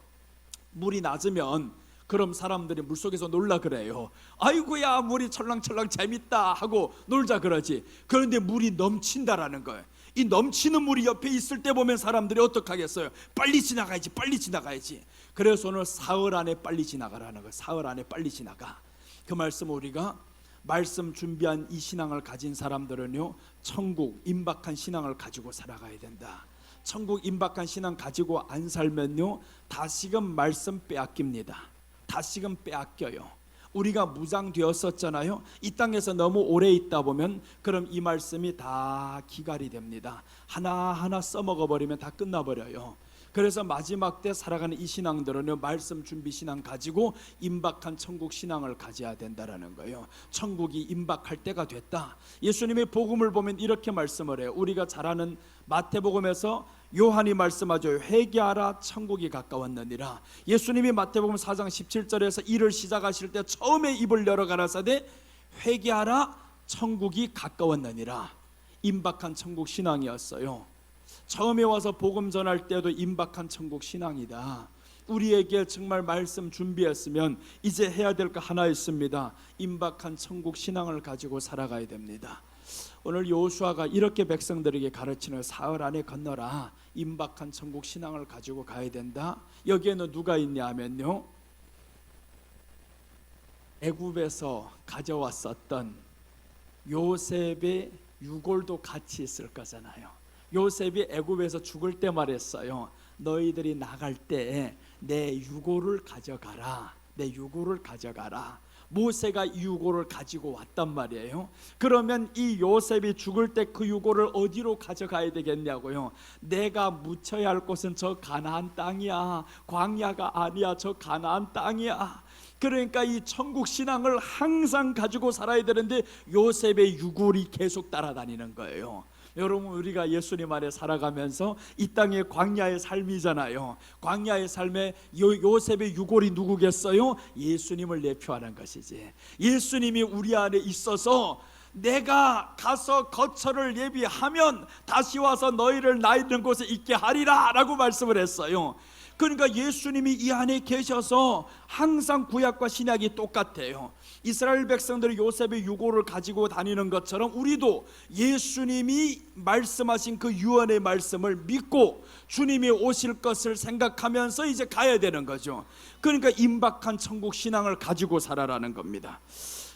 물이 낮으면 그럼 사람들이 물속에서 놀라 그래요. 아이고야 물이 철랑철랑 재밌다 하고 놀자 그러지. 그런데 물이 넘친다라는 거예요. 이 넘치는 물이 옆에 있을 때 보면 사람들이 어떻게 하겠어요? 빨리 지나가야지. 그래서 오늘 사흘 안에 빨리 지나가라는 거예요. 사흘 안에 빨리 지나가. 그 말씀 우리가 말씀 준비한 이 신앙을 가진 사람들은요 천국 임박한 신앙을 가지고 살아가야 된다. 천국 임박한 신앙 가지고 안 살면요 다시금 말씀 빼앗깁니다. 다시금 빼앗겨요. 우리가 무장되었었잖아요. 이 땅에서 너무 오래 있다 보면 그럼 이 말씀이 다 기갈이 됩니다. 하나하나 써먹어버리면 다 끝나버려요. 그래서 마지막 때 살아가는 이 신앙들은 말씀 준비 신앙 가지고 임박한 천국 신앙을 가져야 된다라는 거예요. 천국이 임박할 때가 됐다. 예수님의 복음을 보면 이렇게 말씀을 해요. 우리가 잘 아는 마태복음에서 요한이 말씀하죠. 회개하라 천국이 가까웠느니라. 예수님이 마태복음 4장 17절에서 일을 시작하실 때 처음에 입을 열어 가라사대 회개하라 천국이 가까웠느니라. 임박한 천국 신앙이었어요. 처음에 와서 복음 전할 때도 임박한 천국 신앙이다. 우리에게 정말 말씀 준비했으면 이제 해야 될 거 하나 있습니다. 임박한 천국 신앙을 가지고 살아가야 됩니다. 오늘 여호수아가 이렇게 백성들에게 가르치는 사흘 안에 건너라. 임박한 천국 신앙을 가지고 가야 된다. 여기에는 누가 있냐 하면요 애굽에서 가져왔었던 요셉의 유골도 같이 있을 거잖아요. 요셉이 애굽에서 죽을 때 말했어요. 너희들이 나갈 때 내 유골을 가져가라. 내 유골을 가져가라. 모세가 이 유골을 가지고 왔단 말이에요. 그러면 이 요셉이 죽을 때 그 유골을 어디로 가져가야 되겠냐고요. 내가 묻혀야 할 곳은 저 가나안 땅이야. 광야가 아니야. 저 가나안 땅이야. 그러니까 이 천국 신앙을 항상 가지고 살아야 되는데 요셉의 유골이 계속 따라다니는 거예요. 여러분 우리가 예수님 안에 살아가면서 이 땅의 광야의 삶이잖아요. 광야의 삶에 요셉의 유골이 누구겠어요? 예수님을 대표하는 것이지. 예수님이 우리 안에 있어서 내가 가서 거처를 예비하면 다시 와서 너희를 나 있는 곳에 있게 하리라 라고 말씀을 했어요. 그러니까 예수님이 이 안에 계셔서 항상 구약과 신약이 똑같아요. 이스라엘 백성들이 요셉의 유골을 가지고 다니는 것처럼 우리도 예수님이 말씀하신 그 유언의 말씀을 믿고 주님이 오실 것을 생각하면서 이제 가야 되는 거죠. 그러니까 임박한 천국 신앙을 가지고 살아라는 겁니다.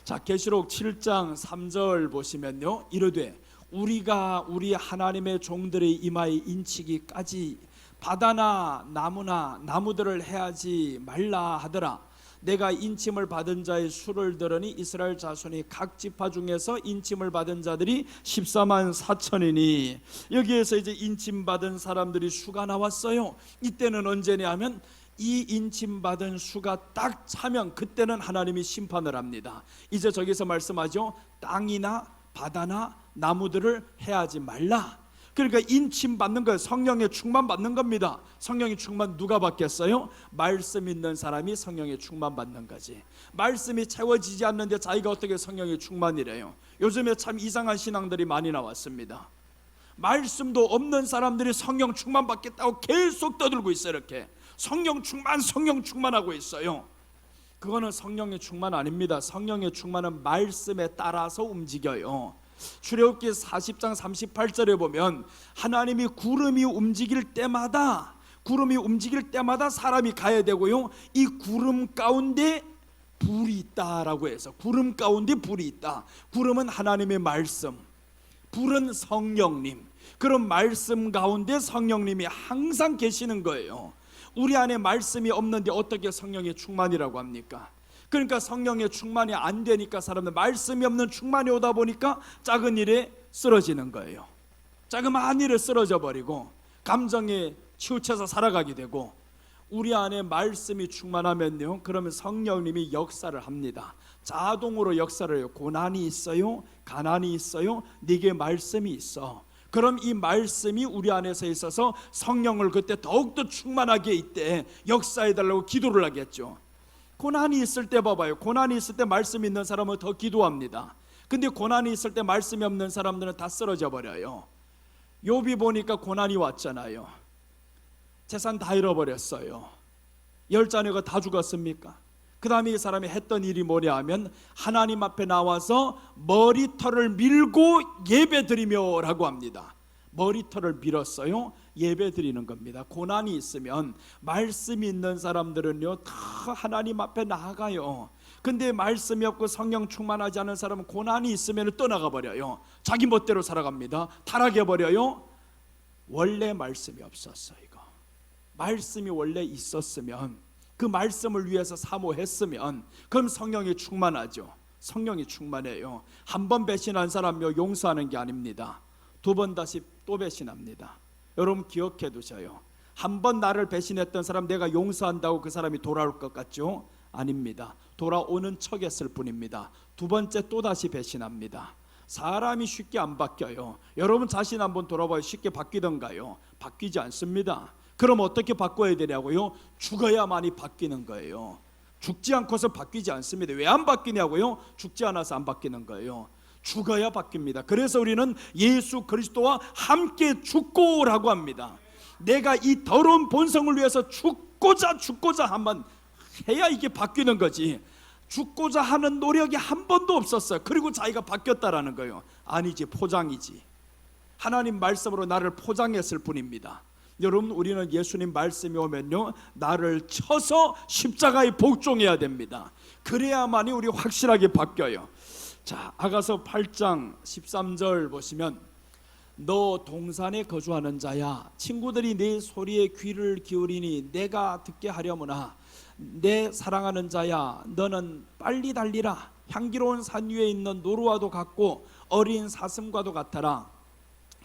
자, 계시록 7장 3절 보시면요 이르되 우리가 우리 하나님의 종들의 이마에 인치기까지 바다나 나무나 나무들을 해하지 말라 하더라. 내가 인침을 받은 자의 수를 들으니 이스라엘 자손이 각 지파 중에서 인침을 받은 자들이 14만 4천이니 여기에서 이제 인침 받은 사람들이 수가 나왔어요. 이때는 언제냐 하면 이 인침 받은 수가 딱 차면 그때는 하나님이 심판을 합니다. 이제 저기서 말씀하죠. 땅이나 바다나 나무들을 해하지 말라. 그러니까 인침 받는 거예요. 성령의 충만 받는 겁니다. 성령의 충만 누가 받겠어요? 말씀 있는 사람이 성령의 충만 받는 거지. 말씀이 채워지지 않는데 자기가 어떻게 성령의 충만이래요? 요즘에 참 이상한 신앙들이 많이 나왔습니다. 말씀도 없는 사람들이 성령 충만 받겠다고 계속 떠들고 있어요. 이렇게 성령 충만하고 있어요. 그거는 성령의 충만 아닙니다. 성령의 충만은 말씀에 따라서 움직여요. 출애굽기 40장 38절에 보면 하나님이 구름이 움직일 때마다 사람이 가야 되고요, 이 구름 가운데 불이 있다라고 해서, 구름 가운데 불이 있다. 구름은 하나님의 말씀, 불은 성령님. 그런 말씀 가운데 성령님이 항상 계시는 거예요. 우리 안에 말씀이 없는데 어떻게 성령의 충만이라고 합니까? 그러니까 성령의 충만이 안 되니까 사람들, 말씀이 없는 충만이 오다 보니까 작은 일에 쓰러지는 거예요. 자그마한 일에 쓰러져 버리고 감정에 치우쳐서 살아가게 되고, 우리 안에 말씀이 충만하면요, 그러면 성령님이 역사를 합니다. 자동으로 역사를 해요. 고난이 있어요, 가난이 있어요, 네게 말씀이 있어. 그럼 이 말씀이 우리 안에서 있어서 성령을 그때 더욱더 충만하게 있대 역사해달라고 기도를 하겠죠. 고난이 있을 때 봐봐요. 고난이 있을 때 말씀 있는 사람은 더 기도합니다. 근데 고난이 있을 때 말씀이 없는 사람들은 다 쓰러져 버려요. 욥이 보니까 고난이 왔잖아요. 재산 다 잃어버렸어요. 10자녀가 다 죽었습니까? 그 다음에 이 사람이 했던 일이 뭐냐 하면 하나님 앞에 나와서 머리털을 밀고 예배 드리며 라고 합니다. 머리털을 밀었어요. 예배 드리는 겁니다. 고난이 있으면, 말씀이 있는 사람들은요 다 하나님 앞에 나아가요. 근데 말씀이 없고 성령 충만하지 않은 사람은 고난이 있으면 떠나가 버려요. 자기 멋대로 살아갑니다. 타락해 버려요. 원래 말씀이 없었어요. 이거 말씀이 원래 있었으면, 그 말씀을 위해서 사모했으면, 그럼 성령이 충만하죠. 성령이 충만해요. 한 번 배신한 사람요 용서하는 게 아닙니다. 두 번 다시 또 배신합니다. 여러분 기억해 두셔요. 한 번 나를 배신했던 사람 내가 용서한다고 그 사람이 돌아올 것 같죠? 아닙니다. 돌아오는 척했을 뿐입니다. 두 번째 또 다시 배신합니다. 사람이 쉽게 안 바뀌어요. 여러분 자신 한번 돌아봐요. 쉽게 바뀌던가요? 바뀌지 않습니다. 그럼 어떻게 바꿔야 되냐고요? 죽어야만이 바뀌는 거예요. 죽지 않고서 바뀌지 않습니다. 왜 안 바뀌냐고요? 죽지 않아서 안 바뀌는 거예요. 죽어야 바뀝니다. 그래서 우리는 예수 그리스도와 함께 죽고라고 합니다. 내가 이 더러운 본성을 위해서 죽고자 한번 해야 이게 바뀌는 거지. 죽고자 하는 노력이 한 번도 없었어요. 그리고 자기가 바뀌었다라는 거예요. 아니지, 포장이지. 하나님 말씀으로 나를 포장했을 뿐입니다. 여러분, 우리는 예수님 말씀이 오면요 나를 쳐서 십자가에 복종해야 됩니다. 그래야만이 우리 확실하게 바뀌어요. 자, 아가서 8장 13절 보시면, 너 동산에 거주하는 자야, 친구들이 네 소리에 귀를 기울이니 내가 듣게 하려무나, 내 사랑하는 자야, 너는 빨리 달리라. 향기로운 산 위에 있는 노루와도 같고 어린 사슴과도 같아라.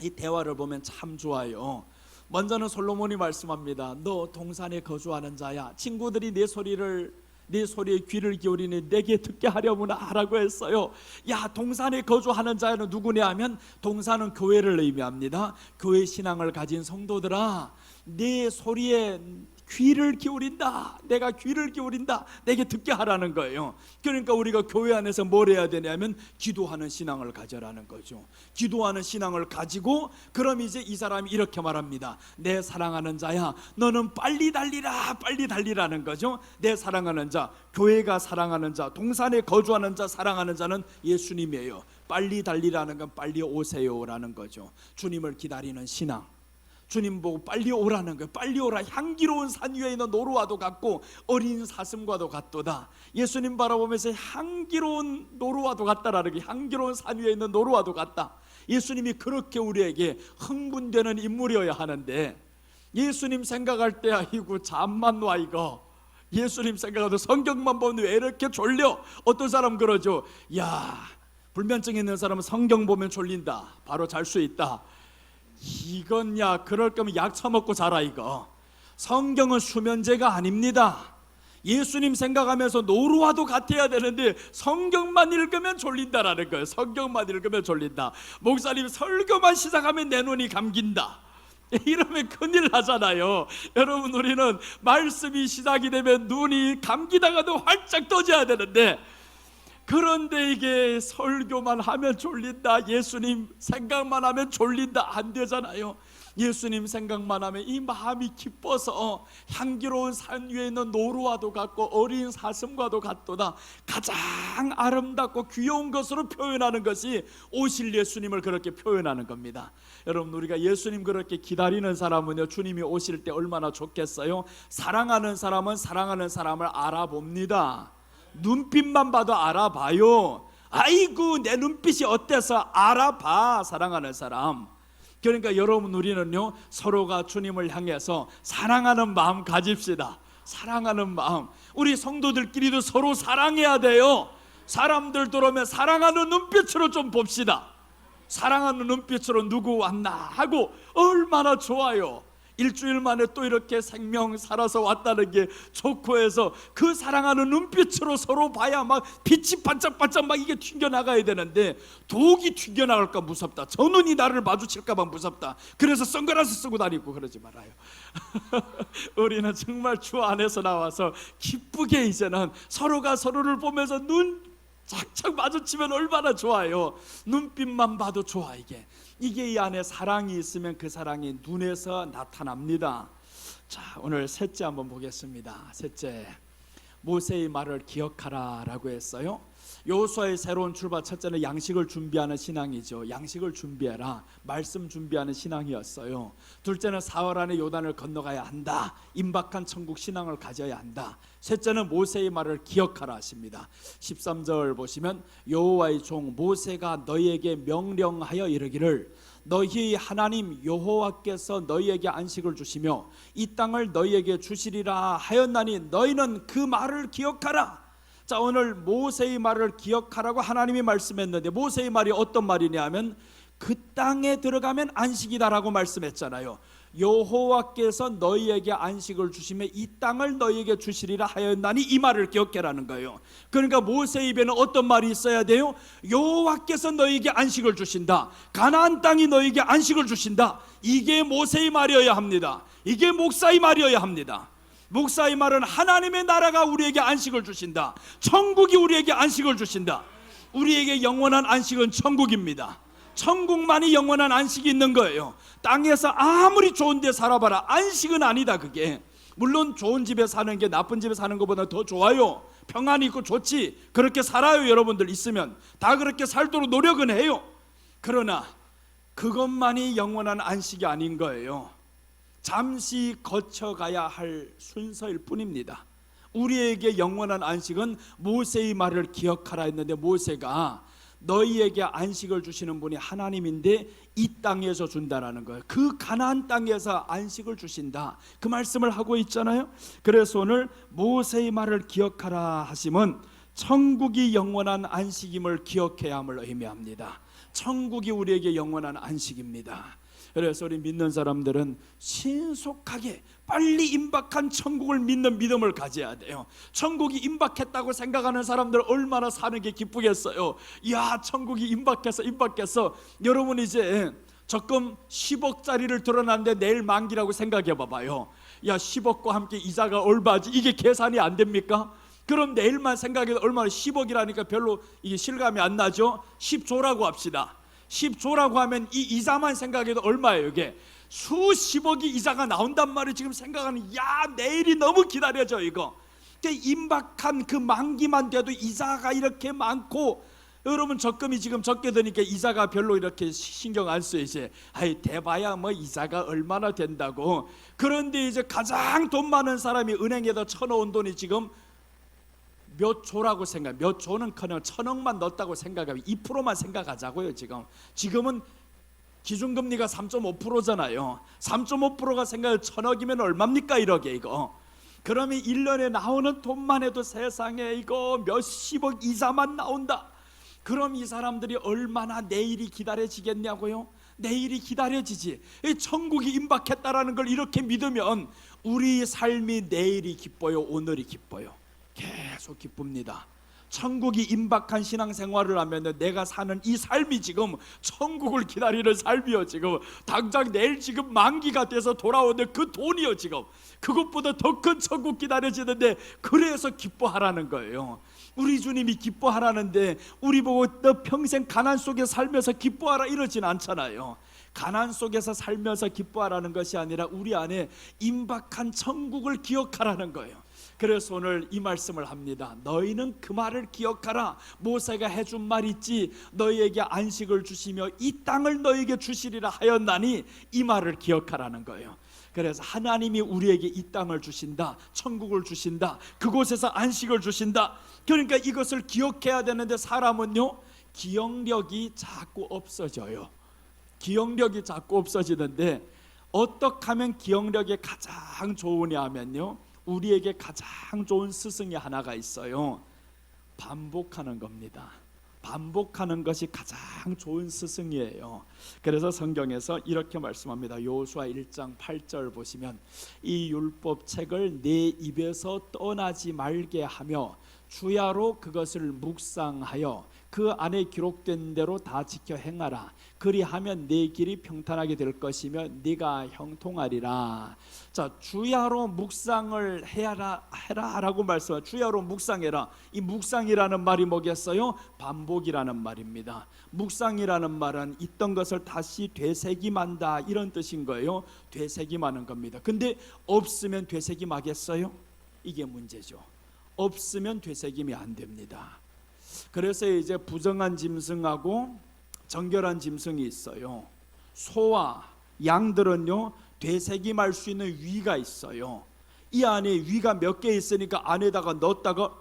이 대화를 보면 참 좋아요. 먼저는 솔로몬이 말씀합니다. 너 동산에 거주하는 자야, 친구들이 네 소리에 귀를 기울이니 내게 듣게 하려무나 하라고 했어요. 야, 동산에 거주하는 자는 누구냐 하면, 동산은 교회를 의미합니다. 교회 신앙을 가진 성도들아, 네 소리에 귀를 기울인다. 내가 귀를 기울인다. 내게 듣게 하라는 거예요. 그러니까 우리가 교회 안에서 뭘 해야 되냐면 기도하는 신앙을 가져라는 거죠. 기도하는 신앙을 가지고, 그럼 이제 이 사람이 이렇게 말합니다. 내 사랑하는 자야, 너는 빨리 달리라. 빨리 달리라는 거죠. 내 사랑하는 자, 교회가 사랑하는 자, 동산에 거주하는 자, 사랑하는 자는 예수님이에요. 빨리 달리라는 건 빨리 오세요라는 거죠. 주님을 기다리는 신앙, 주님 보고 빨리 오라는 거예요. 빨리 오라. 향기로운 산 위에 있는 노루와도 같고 어린 사슴과도 같도다. 예수님 바라보면서 향기로운 노루와도 같다라는 게, 향기로운 산 위에 있는 노루와도 같다. 예수님이 그렇게 우리에게 흥분되는 인물이어야 하는데, 예수님 생각할 때 아이고 잠만 와 이거. 예수님 생각하도 성경만 보면 왜 이렇게 졸려? 어떤 사람 그러죠. 야, 불면증 있는 사람은 성경 보면 졸린다. 바로 잘 수 있다. 이건 야, 그럴 거면 약 처먹고 자라 이거. 성경은 수면제가 아닙니다. 예수님 생각하면서 노루와도 같아야 되는데 성경만 읽으면 졸린다라는 거예요. 성경만 읽으면 졸린다. 목사님 설교만 시작하면 내 눈이 감긴다. 이러면 큰일 나잖아요. 여러분, 우리는 말씀이 시작이 되면 눈이 감기다가도 활짝 떠져야 되는데, 그런데 이게 설교만 하면 졸린다, 예수님 생각만 하면 졸린다, 안 되잖아요. 예수님 생각만 하면 이 마음이 기뻐서 향기로운 산 위에 있는 노루와도 같고 어린 사슴과도 같도다. 가장 아름답고 귀여운 것으로 표현하는 것이 오실 예수님을 그렇게 표현하는 겁니다. 여러분, 우리가 예수님 그렇게 기다리는 사람은요, 주님이 오실 때 얼마나 좋겠어요. 사랑하는 사람은 사랑하는 사람을 알아봅니다. 눈빛만 봐도 알아봐요. 아이고 내 눈빛이 어때서 알아봐, 사랑하는 사람. 그러니까 여러분, 우리는요 서로가 주님을 향해서 사랑하는 마음 가집시다. 사랑하는 마음. 우리 성도들끼리도 서로 사랑해야 돼요. 사람들 들어오면 사랑하는 눈빛으로 좀 봅시다. 사랑하는 눈빛으로 누구 왔나 하고 얼마나 좋아요. 일주일 만에 또 이렇게 생명 살아서 왔다는 게 좋고 해서 그 사랑하는 눈빛으로 서로 봐야 막 빛이 반짝반짝 막 이게 튕겨나가야 되는데, 독이 튕겨나갈까 무섭다, 저 눈이 나를 마주칠까 봐 무섭다, 그래서 선글라스 쓰고 다니고 그러지 말아요. 우리는 정말 주 안에서 나와서 기쁘게 이제는 서로가 서로를 보면서 눈 착착 마주치면 얼마나 좋아요. 눈빛만 봐도 좋아. 이게 이 안에 사랑이 있으면 그 사랑이 눈에서 나타납니다. 자, 오늘 셋째 한번 보겠습니다. 셋째, 모세의 말을 기억하라 라고 했어요. 여호수아의 새로운 출발, 첫째는 양식을 준비하는 신앙이죠. 양식을 준비해라, 말씀 준비하는 신앙이었어요. 둘째는 사흘 안에 요단을 건너가야 한다, 임박한 천국 신앙을 가져야 한다. 셋째는 모세의 말을 기억하라 하십니다. 13절 보시면 여호와의 종 모세가 너희에게 명령하여 이르기를 너희 하나님 여호와께서 너희에게 안식을 주시며 이 땅을 너희에게 주시리라 하였나니 너희는 그 말을 기억하라. 자, 오늘 모세의 말을 기억하라고 하나님이 말씀했는데, 모세의 말이 어떤 말이냐 하면 그 땅에 들어가면 안식이다라고 말씀했잖아요. 여호와께서 너희에게 안식을 주시며 이 땅을 너희에게 주시리라 하였나니, 이 말을 기억해라는 거예요. 그러니까 모세 입에는 어떤 말이 있어야 돼요? 여호와께서 너희에게 안식을 주신다, 가나안 땅이 너희에게 안식을 주신다. 이게 모세의 말이어야 합니다. 이게 목사의 말이어야 합니다. 목사의 말은 하나님의 나라가 우리에게 안식을 주신다, 천국이 우리에게 안식을 주신다. 우리에게 영원한 안식은 천국입니다. 천국만이 영원한 안식이 있는 거예요. 땅에서 아무리 좋은 데 살아봐라, 안식은 아니다. 그게 물론 좋은 집에 사는 게 나쁜 집에 사는 것보다 더 좋아요. 평안이 있고 좋지, 그렇게 살아요. 여러분들 있으면 다 그렇게 살도록 노력은 해요. 그러나 그것만이 영원한 안식이 아닌 거예요. 잠시 거쳐가야 할 순서일 뿐입니다. 우리에게 영원한 안식은 모세의 말을 기억하라 했는데, 모세가 너희에게 안식을 주시는 분이 하나님인데 이 땅에서 준다라는 거예요. 그 가나안 땅에서 안식을 주신다, 그 말씀을 하고 있잖아요. 그래서 오늘 모세의 말을 기억하라 하심은 천국이 영원한 안식임을 기억해야 함을 의미합니다. 천국이 우리에게 영원한 안식입니다. 그래서 우리 믿는 사람들은 신속하게 빨리 임박한 천국을 믿는 믿음을 가져야 돼요. 천국이 임박했다고 생각하는 사람들 얼마나 사는 게 기쁘겠어요. 야, 천국이 임박했어. 여러분, 이제 적금 10억짜리를 들어놨는데 내일 만기라고 생각해 봐봐요. 야, 10억과 함께 이자가 얼마지? 이게 계산이 안 됩니까? 그럼 내일만 생각해도 얼마나, 10억이라니까 별로 이게 실감이 안 나죠. 10조라고 합시다. 10조라고 하면 이 이자만 생각해도 얼마예요? 이게 수십억이 이자가 나온단 말이에요. 지금 생각하는, 야, 내일이 너무 기다려져. 이거 임박한 그 만기만 돼도 이자가 이렇게 많고, 여러분 적금이 지금 적게 드니까 이자가 별로 이렇게 신경 안 써요. 이제 아이 대봐야 뭐 이자가 얼마나 된다고. 그런데 이제 가장 돈 많은 사람이 은행에다 쳐놓은 돈이 지금 몇 조라고 생각, 몇 조는커녕 1,000억만 넣었다고 생각하면 2%만 생각하자고요. 지금은 기준금리가 3.5%잖아요 3.5%가 생각해 1,000억이면 얼마입니까? 1억에 이거. 그러면 1년에 나오는 돈만 해도 세상에 이거 몇십억 이자만 나온다. 그럼 이 사람들이 얼마나 내일이 기다려지겠냐고요? 내일이 기다려지지. 천국이 임박했다라는 걸 이렇게 믿으면 우리 삶이 내일이 기뻐요, 오늘이 기뻐요? 계속 기쁩니다. 천국이 임박한 신앙생활을 하면 내가 사는 이 삶이 지금 천국을 기다리는 삶이요. 지금 당장 내일 지금 만기가 돼서 돌아오는 그 돈이요. 지금 그것보다 더 큰 천국 기다려지는데, 그래서 기뻐하라는 거예요. 우리 주님이 기뻐하라는데 우리 보고 너 평생 가난 속에 살면서 기뻐하라 이러진 않잖아요. 가난 속에서 살면서 기뻐하라는 것이 아니라 우리 안에 임박한 천국을 기억하라는 거예요. 그래서 오늘 이 말씀을 합니다. 너희는 그 말을 기억하라. 모세가 해준 말 있지, 너희에게 안식을 주시며 이 땅을 너희에게 주시리라 하였나니, 이 말을 기억하라는 거예요. 그래서 하나님이 우리에게 이 땅을 주신다, 천국을 주신다, 그곳에서 안식을 주신다. 그러니까 이것을 기억해야 되는데 사람은요, 기억력이 자꾸 없어져요. 기억력이 자꾸 없어지는데, 어떻게 하면 기억력이 가장 좋으냐 하면요, 우리에게 가장 좋은 스승이 하나가 있어요. 반복하는 겁니다. 반복하는 것이 가장 좋은 스승이에요. 그래서 성경에서 이렇게 말씀합니다. 여호수아 1장 8절 보시면, 이 율법책을 내 입에서 떠나지 말게 하며 주야로 그것을 묵상하여 그 안에 기록된 대로 다 지켜 행하라. 그리하면 네 길이 평탄하게 될 것이며 네가 형통하리라. 자, 주야로 묵상을 해라라고 말씀하죠. 주야로 묵상해라. 이 묵상이라는 말이 뭐겠어요? 반복이라는 말입니다. 묵상이라는 말은 있던 것을 다시 되새김한다, 이런 뜻인 거예요. 되새김하는 겁니다. 근데 없으면 되새김하겠어요? 이게 문제죠. 없으면 되새김이 안 됩니다. 그래서 이제 부정한 짐승하고 정결한 짐승이 있어요. 소와 양들은요, 되새김할 수 있는 위가 있어요. 이 안에 위가 몇 개 있으니까 안에다가 넣었다가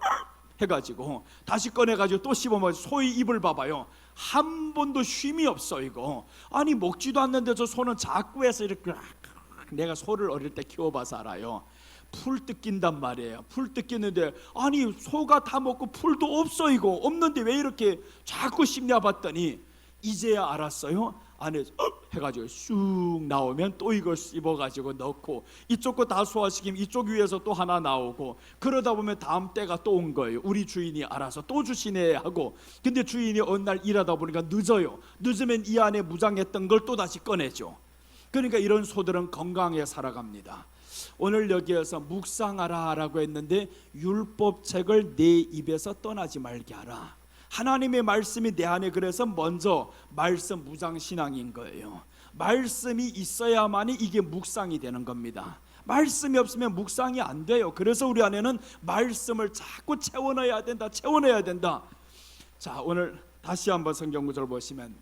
해가지고 다시 꺼내가지고 또 씹어먹어요. 소의 입을 봐봐요. 한 번도 쉼이 없어. 이거 아니 먹지도 않는데 저 소는 자꾸 해서 이렇게, 내가 소를 어릴 때 키워봐서 알아요. 풀 뜯긴단 말이에요. 풀 뜯기는데 아니 소가 다 먹고 풀도 없어. 이거 없는데 왜 이렇게 자꾸 씹냐 봤더니 이제야 알았어요. 안에 해가지고 쑥 나오면 또 이걸 씹어가지고 넣고, 이쪽 거 다 소화시키면 이쪽 위에서 또 하나 나오고, 그러다 보면 다음 때가 또 온 거예요. 우리 주인이 알아서 또 주시네 하고. 근데 주인이 어느 날 일하다 보니까 늦어요. 늦으면 이 안에 무장했던 걸 또 다시 꺼내죠. 그러니까 이런 소들은 건강하게 살아갑니다. 오늘 여기에서 묵상하라 라고 했는데, 율법책을 내 입에서 떠나지 말게 하라. 하나님의 말씀이 내 안에, 그래서 먼저 말씀 무장신앙인 거예요. 말씀이 있어야만이 이게 묵상이 되는 겁니다. 말씀이 없으면 묵상이 안 돼요. 그래서 우리 안에는 말씀을 자꾸 채워넣어야 된다, 채워넣어야 된다. 자, 오늘 다시 한번 성경 구절 보시면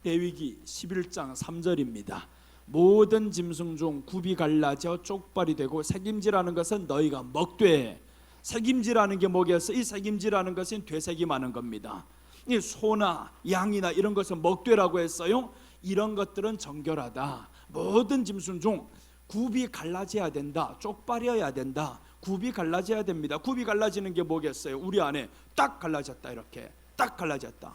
레위기 11장 3절입니다. 모든 짐승 중 굽이 갈라져 쪽발이 되고 새김질하는 것은 너희가 먹되. 새김질하는 게 뭐겠어요? 이 새김질하는 것은 되새김하는 겁니다. 이 소나 양이나 이런 것은 먹되라고 했어요. 이런 것들은 정결하다. 모든 짐승 중 굽이 갈라져야 된다, 쪽발이어야 된다. 굽이 갈라져야 됩니다. 굽이 갈라지는 게 뭐겠어요? 우리 안에 딱 갈라졌다, 이렇게 딱 갈라졌다,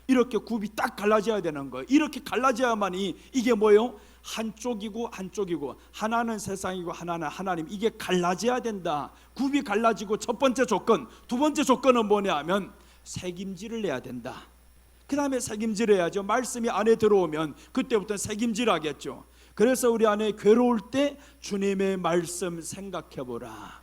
이렇게 굽이 딱 갈라져야 되는 거예요. 이렇게 갈라져야만이 이게 뭐예요? 한쪽이고 한쪽이고, 하나는 세상이고 하나는 하나님, 이게 갈라져야 된다. 굽이 갈라지고 첫 번째 조건, 두 번째 조건은 뭐냐 하면 새김질을 해야 된다. 그 다음에 새김질을 해야죠. 말씀이 안에 들어오면 그때부터 새김질 하겠죠. 그래서 우리 안에 괴로울 때 주님의 말씀 생각해보라.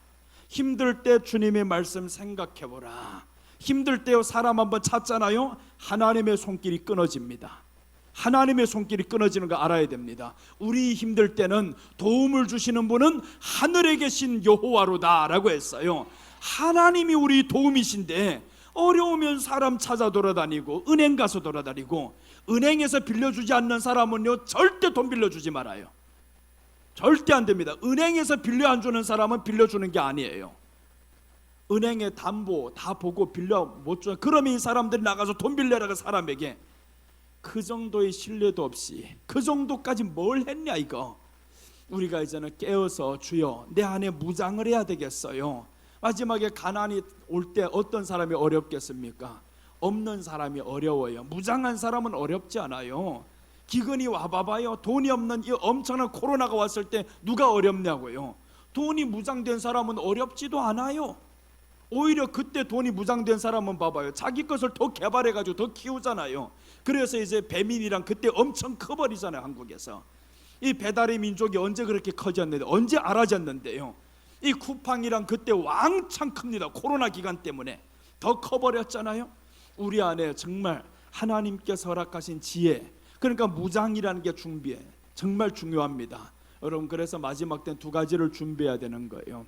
힘들 때 주님의 말씀 생각해보라. 힘들 때요, 사람 한번 찾잖아요, 하나님의 손길이 끊어집니다. 하나님의 손길이 끊어지는 거 알아야 됩니다. 우리 힘들 때는 도움을 주시는 분은 하늘에 계신 여호와로다 라고 했어요. 하나님이 우리 도움이신데, 어려우면 사람 찾아 돌아다니고 은행 가서 돌아다니고, 은행에서 빌려주지 않는 사람은요, 절대 돈 빌려주지 말아요. 절대 안 됩니다. 은행에서 빌려 안 주는 사람은 빌려주는 게 아니에요. 은행의 담보 다 보고 빌려 못 줘. 그러면 이 사람들이 나가서 돈 빌려라가 사람에게, 그 정도의 신뢰도 없이 그 정도까지 뭘 했냐 이거. 우리가 이제는 깨어서 주여 내 안에 무장을 해야 되겠어요. 마지막에 가난이 올 때 어떤 사람이 어렵겠습니까? 없는 사람이 어려워요. 무장한 사람은 어렵지 않아요. 기근이 와봐봐요. 돈이 없는 이 엄청난 코로나가 왔을 때 누가 어렵냐고요. 돈이 무장된 사람은 어렵지도 않아요. 오히려 그때 돈이 무장된 사람은 봐봐요, 자기 것을 더 개발해가지고 더 키우잖아요. 그래서 이제 배민이랑 그때 엄청 커버리잖아요. 한국에서 이 배달의 민족이 언제 그렇게 커졌는데, 언제 알아졌는데요. 이 쿠팡이랑 그때 왕창 큽니다. 코로나 기간 때문에 더 커버렸잖아요. 우리 안에 정말 하나님께서 허락하신 지혜, 그러니까 무장이라는 게 준비해 정말 중요합니다. 여러분, 그래서 마지막 때는 두 가지를 준비해야 되는 거예요.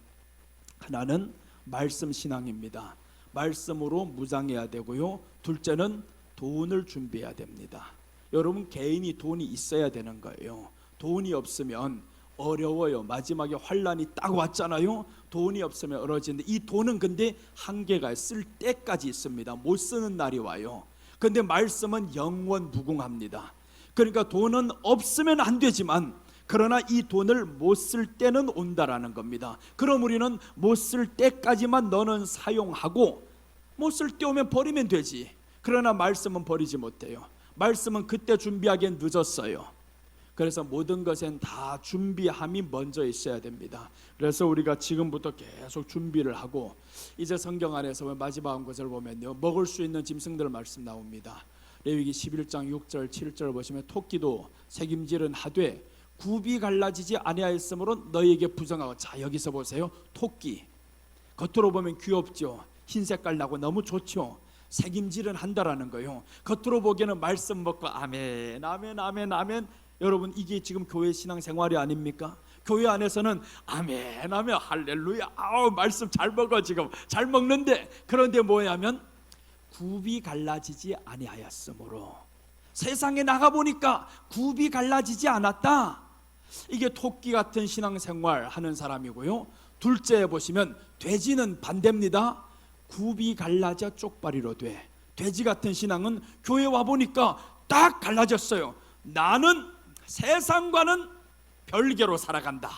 하나는 말씀 신앙입니다. 말씀으로 무장해야 되고요. 둘째는 돈을 준비해야 됩니다. 여러분, 개인이 돈이 있어야 되는 거예요. 돈이 없으면 어려워요. 마지막에 환란이 딱 왔잖아요. 돈이 없으면 어려워지는데, 이 돈은 근데 한계가 쓸 때까지 있습니다. 못 쓰는 날이 와요. 근데 말씀은 영원 무궁합니다. 그러니까 돈은 없으면 안 되지만, 그러나 이 돈을 못 쓸 때는 온다라는 겁니다. 그럼 우리는 못 쓸 때까지만 너는 사용하고, 못 쓸 때 오면 버리면 되지. 그러나 말씀은 버리지 못해요. 말씀은 그때 준비하기엔 늦었어요. 그래서 모든 것엔 다 준비함이 먼저 있어야 됩니다. 그래서 우리가 지금부터 계속 준비를 하고, 이제 성경 안에서 마지막 한 것을 보면요, 먹을 수 있는 짐승들 말씀 나옵니다. 레위기 11장 6절 7절 보시면, 토끼도 책임질은 하되 굽이 갈라지지 아니하였으므로 너희에게 부정하고. 자, 여기서 보세요. 토끼 겉으로 보면 귀엽죠. 흰 색깔 나고 너무 좋죠. 책임질은 한다라는 거예요. 겉으로 보기에는 말씀 먹고 아멘 아멘 아멘 아멘. 여러분, 이게 지금 교회 신앙생활이 아닙니까? 교회 안에서는 아멘 아멘 할렐루야, 아우 말씀 잘 먹어, 지금 잘 먹는데, 그런데 뭐냐면 굽이 갈라지지 아니하였으므로. 세상에 나가보니까 굽이 갈라지지 않았다. 이게 토끼 같은 신앙생활 하는 사람이고요. 둘째 보시면 돼지는 반대입니다. 굽이 갈라져 쪽발이로 돼. 돼지 같은 신앙은 교회 와보니까 딱 갈라졌어요. 나는 세상과는 별개로 살아간다,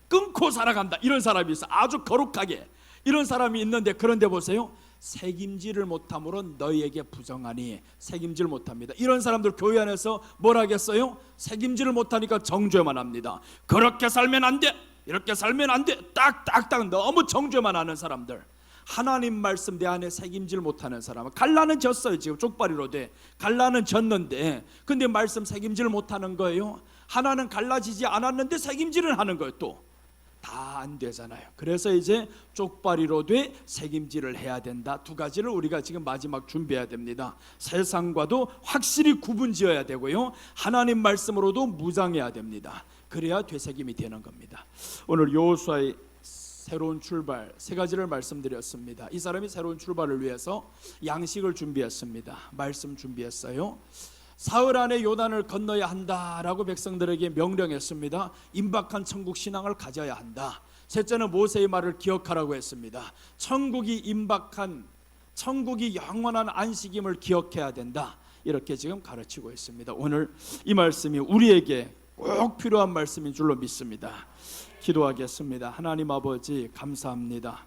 끊고 살아간다. 이런 사람이 있어. 아주 거룩하게 이런 사람이 있는데, 그런데 보세요. 책임질을 못함으로 너희에게 부정하니. 책임질 못합니다. 이런 사람들 교회 안에서 뭘 하겠어요? 책임질을 못하니까 정죄만 합니다. 그렇게 살면 안 돼, 이렇게 살면 안 돼, 딱딱딱 너무 정죄만 하는 사람들. 하나님 말씀 내 안에 책임질 못하는 사람은, 갈라는 졌어요. 지금 쪽발이로 돼. 갈라는 졌는데, 근데 말씀 책임질 못하는 거예요. 하나는 갈라지지 않았는데 책임질을 하는 거예요. 또 다 안 되잖아요. 그래서 이제 쪽발이로 돼 책임질을 해야 된다. 두 가지를 우리가 지금 마지막 준비해야 됩니다. 세상과도 확실히 구분지어야 되고요, 하나님 말씀으로도 무장해야 됩니다. 그래야 되새김이 되는 겁니다. 오늘 여호수아의 새로운 출발 세 가지를 말씀드렸습니다. 이 사람이 새로운 출발을 위해서 양식을 준비했습니다. 말씀 준비했어요. 사흘 안에 요단을 건너야 한다라고 백성들에게 명령했습니다. 임박한 천국 신앙을 가져야 한다. 셋째는 모세의 말을 기억하라고 했습니다. 천국이 임박한, 천국이 영원한 안식임을 기억해야 된다. 이렇게 지금 가르치고 있습니다. 오늘 이 말씀이 우리에게 꼭 필요한 말씀인 줄로 믿습니다. 기도하겠습니다. 하나님 아버지, 감사합니다.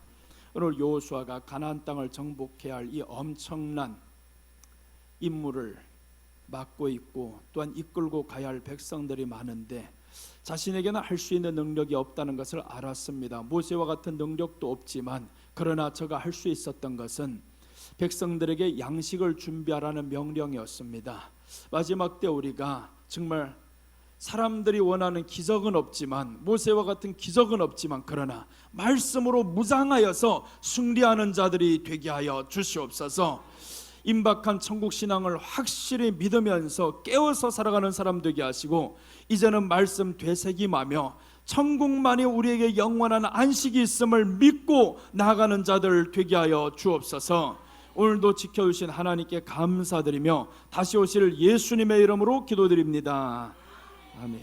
오늘 여호수아가 가나안 땅을 정복해야 할 이 엄청난 임무를 맡고 있고, 또한 이끌고 가야 할 백성들이 많은데 자신에게는 할 수 있는 능력이 없다는 것을 알았습니다. 모세와 같은 능력도 없지만, 그러나 저가 할 수 있었던 것은 백성들에게 양식을 준비하라는 명령이었습니다. 마지막 때 우리가 정말 사람들이 원하는 기적은 없지만, 모세와 같은 기적은 없지만, 그러나 말씀으로 무장하여서 승리하는 자들이 되게 하여 주시옵소서. 임박한 천국 신앙을 확실히 믿으면서 깨어서 살아가는 사람 되게 하시고, 이제는 말씀 되새김하며 천국만이 우리에게 영원한 안식이 있음을 믿고 나아가는 자들 되게 하여 주옵소서. 오늘도 지켜주신 하나님께 감사드리며 다시 오실 예수님의 이름으로 기도드립니다. 아멘.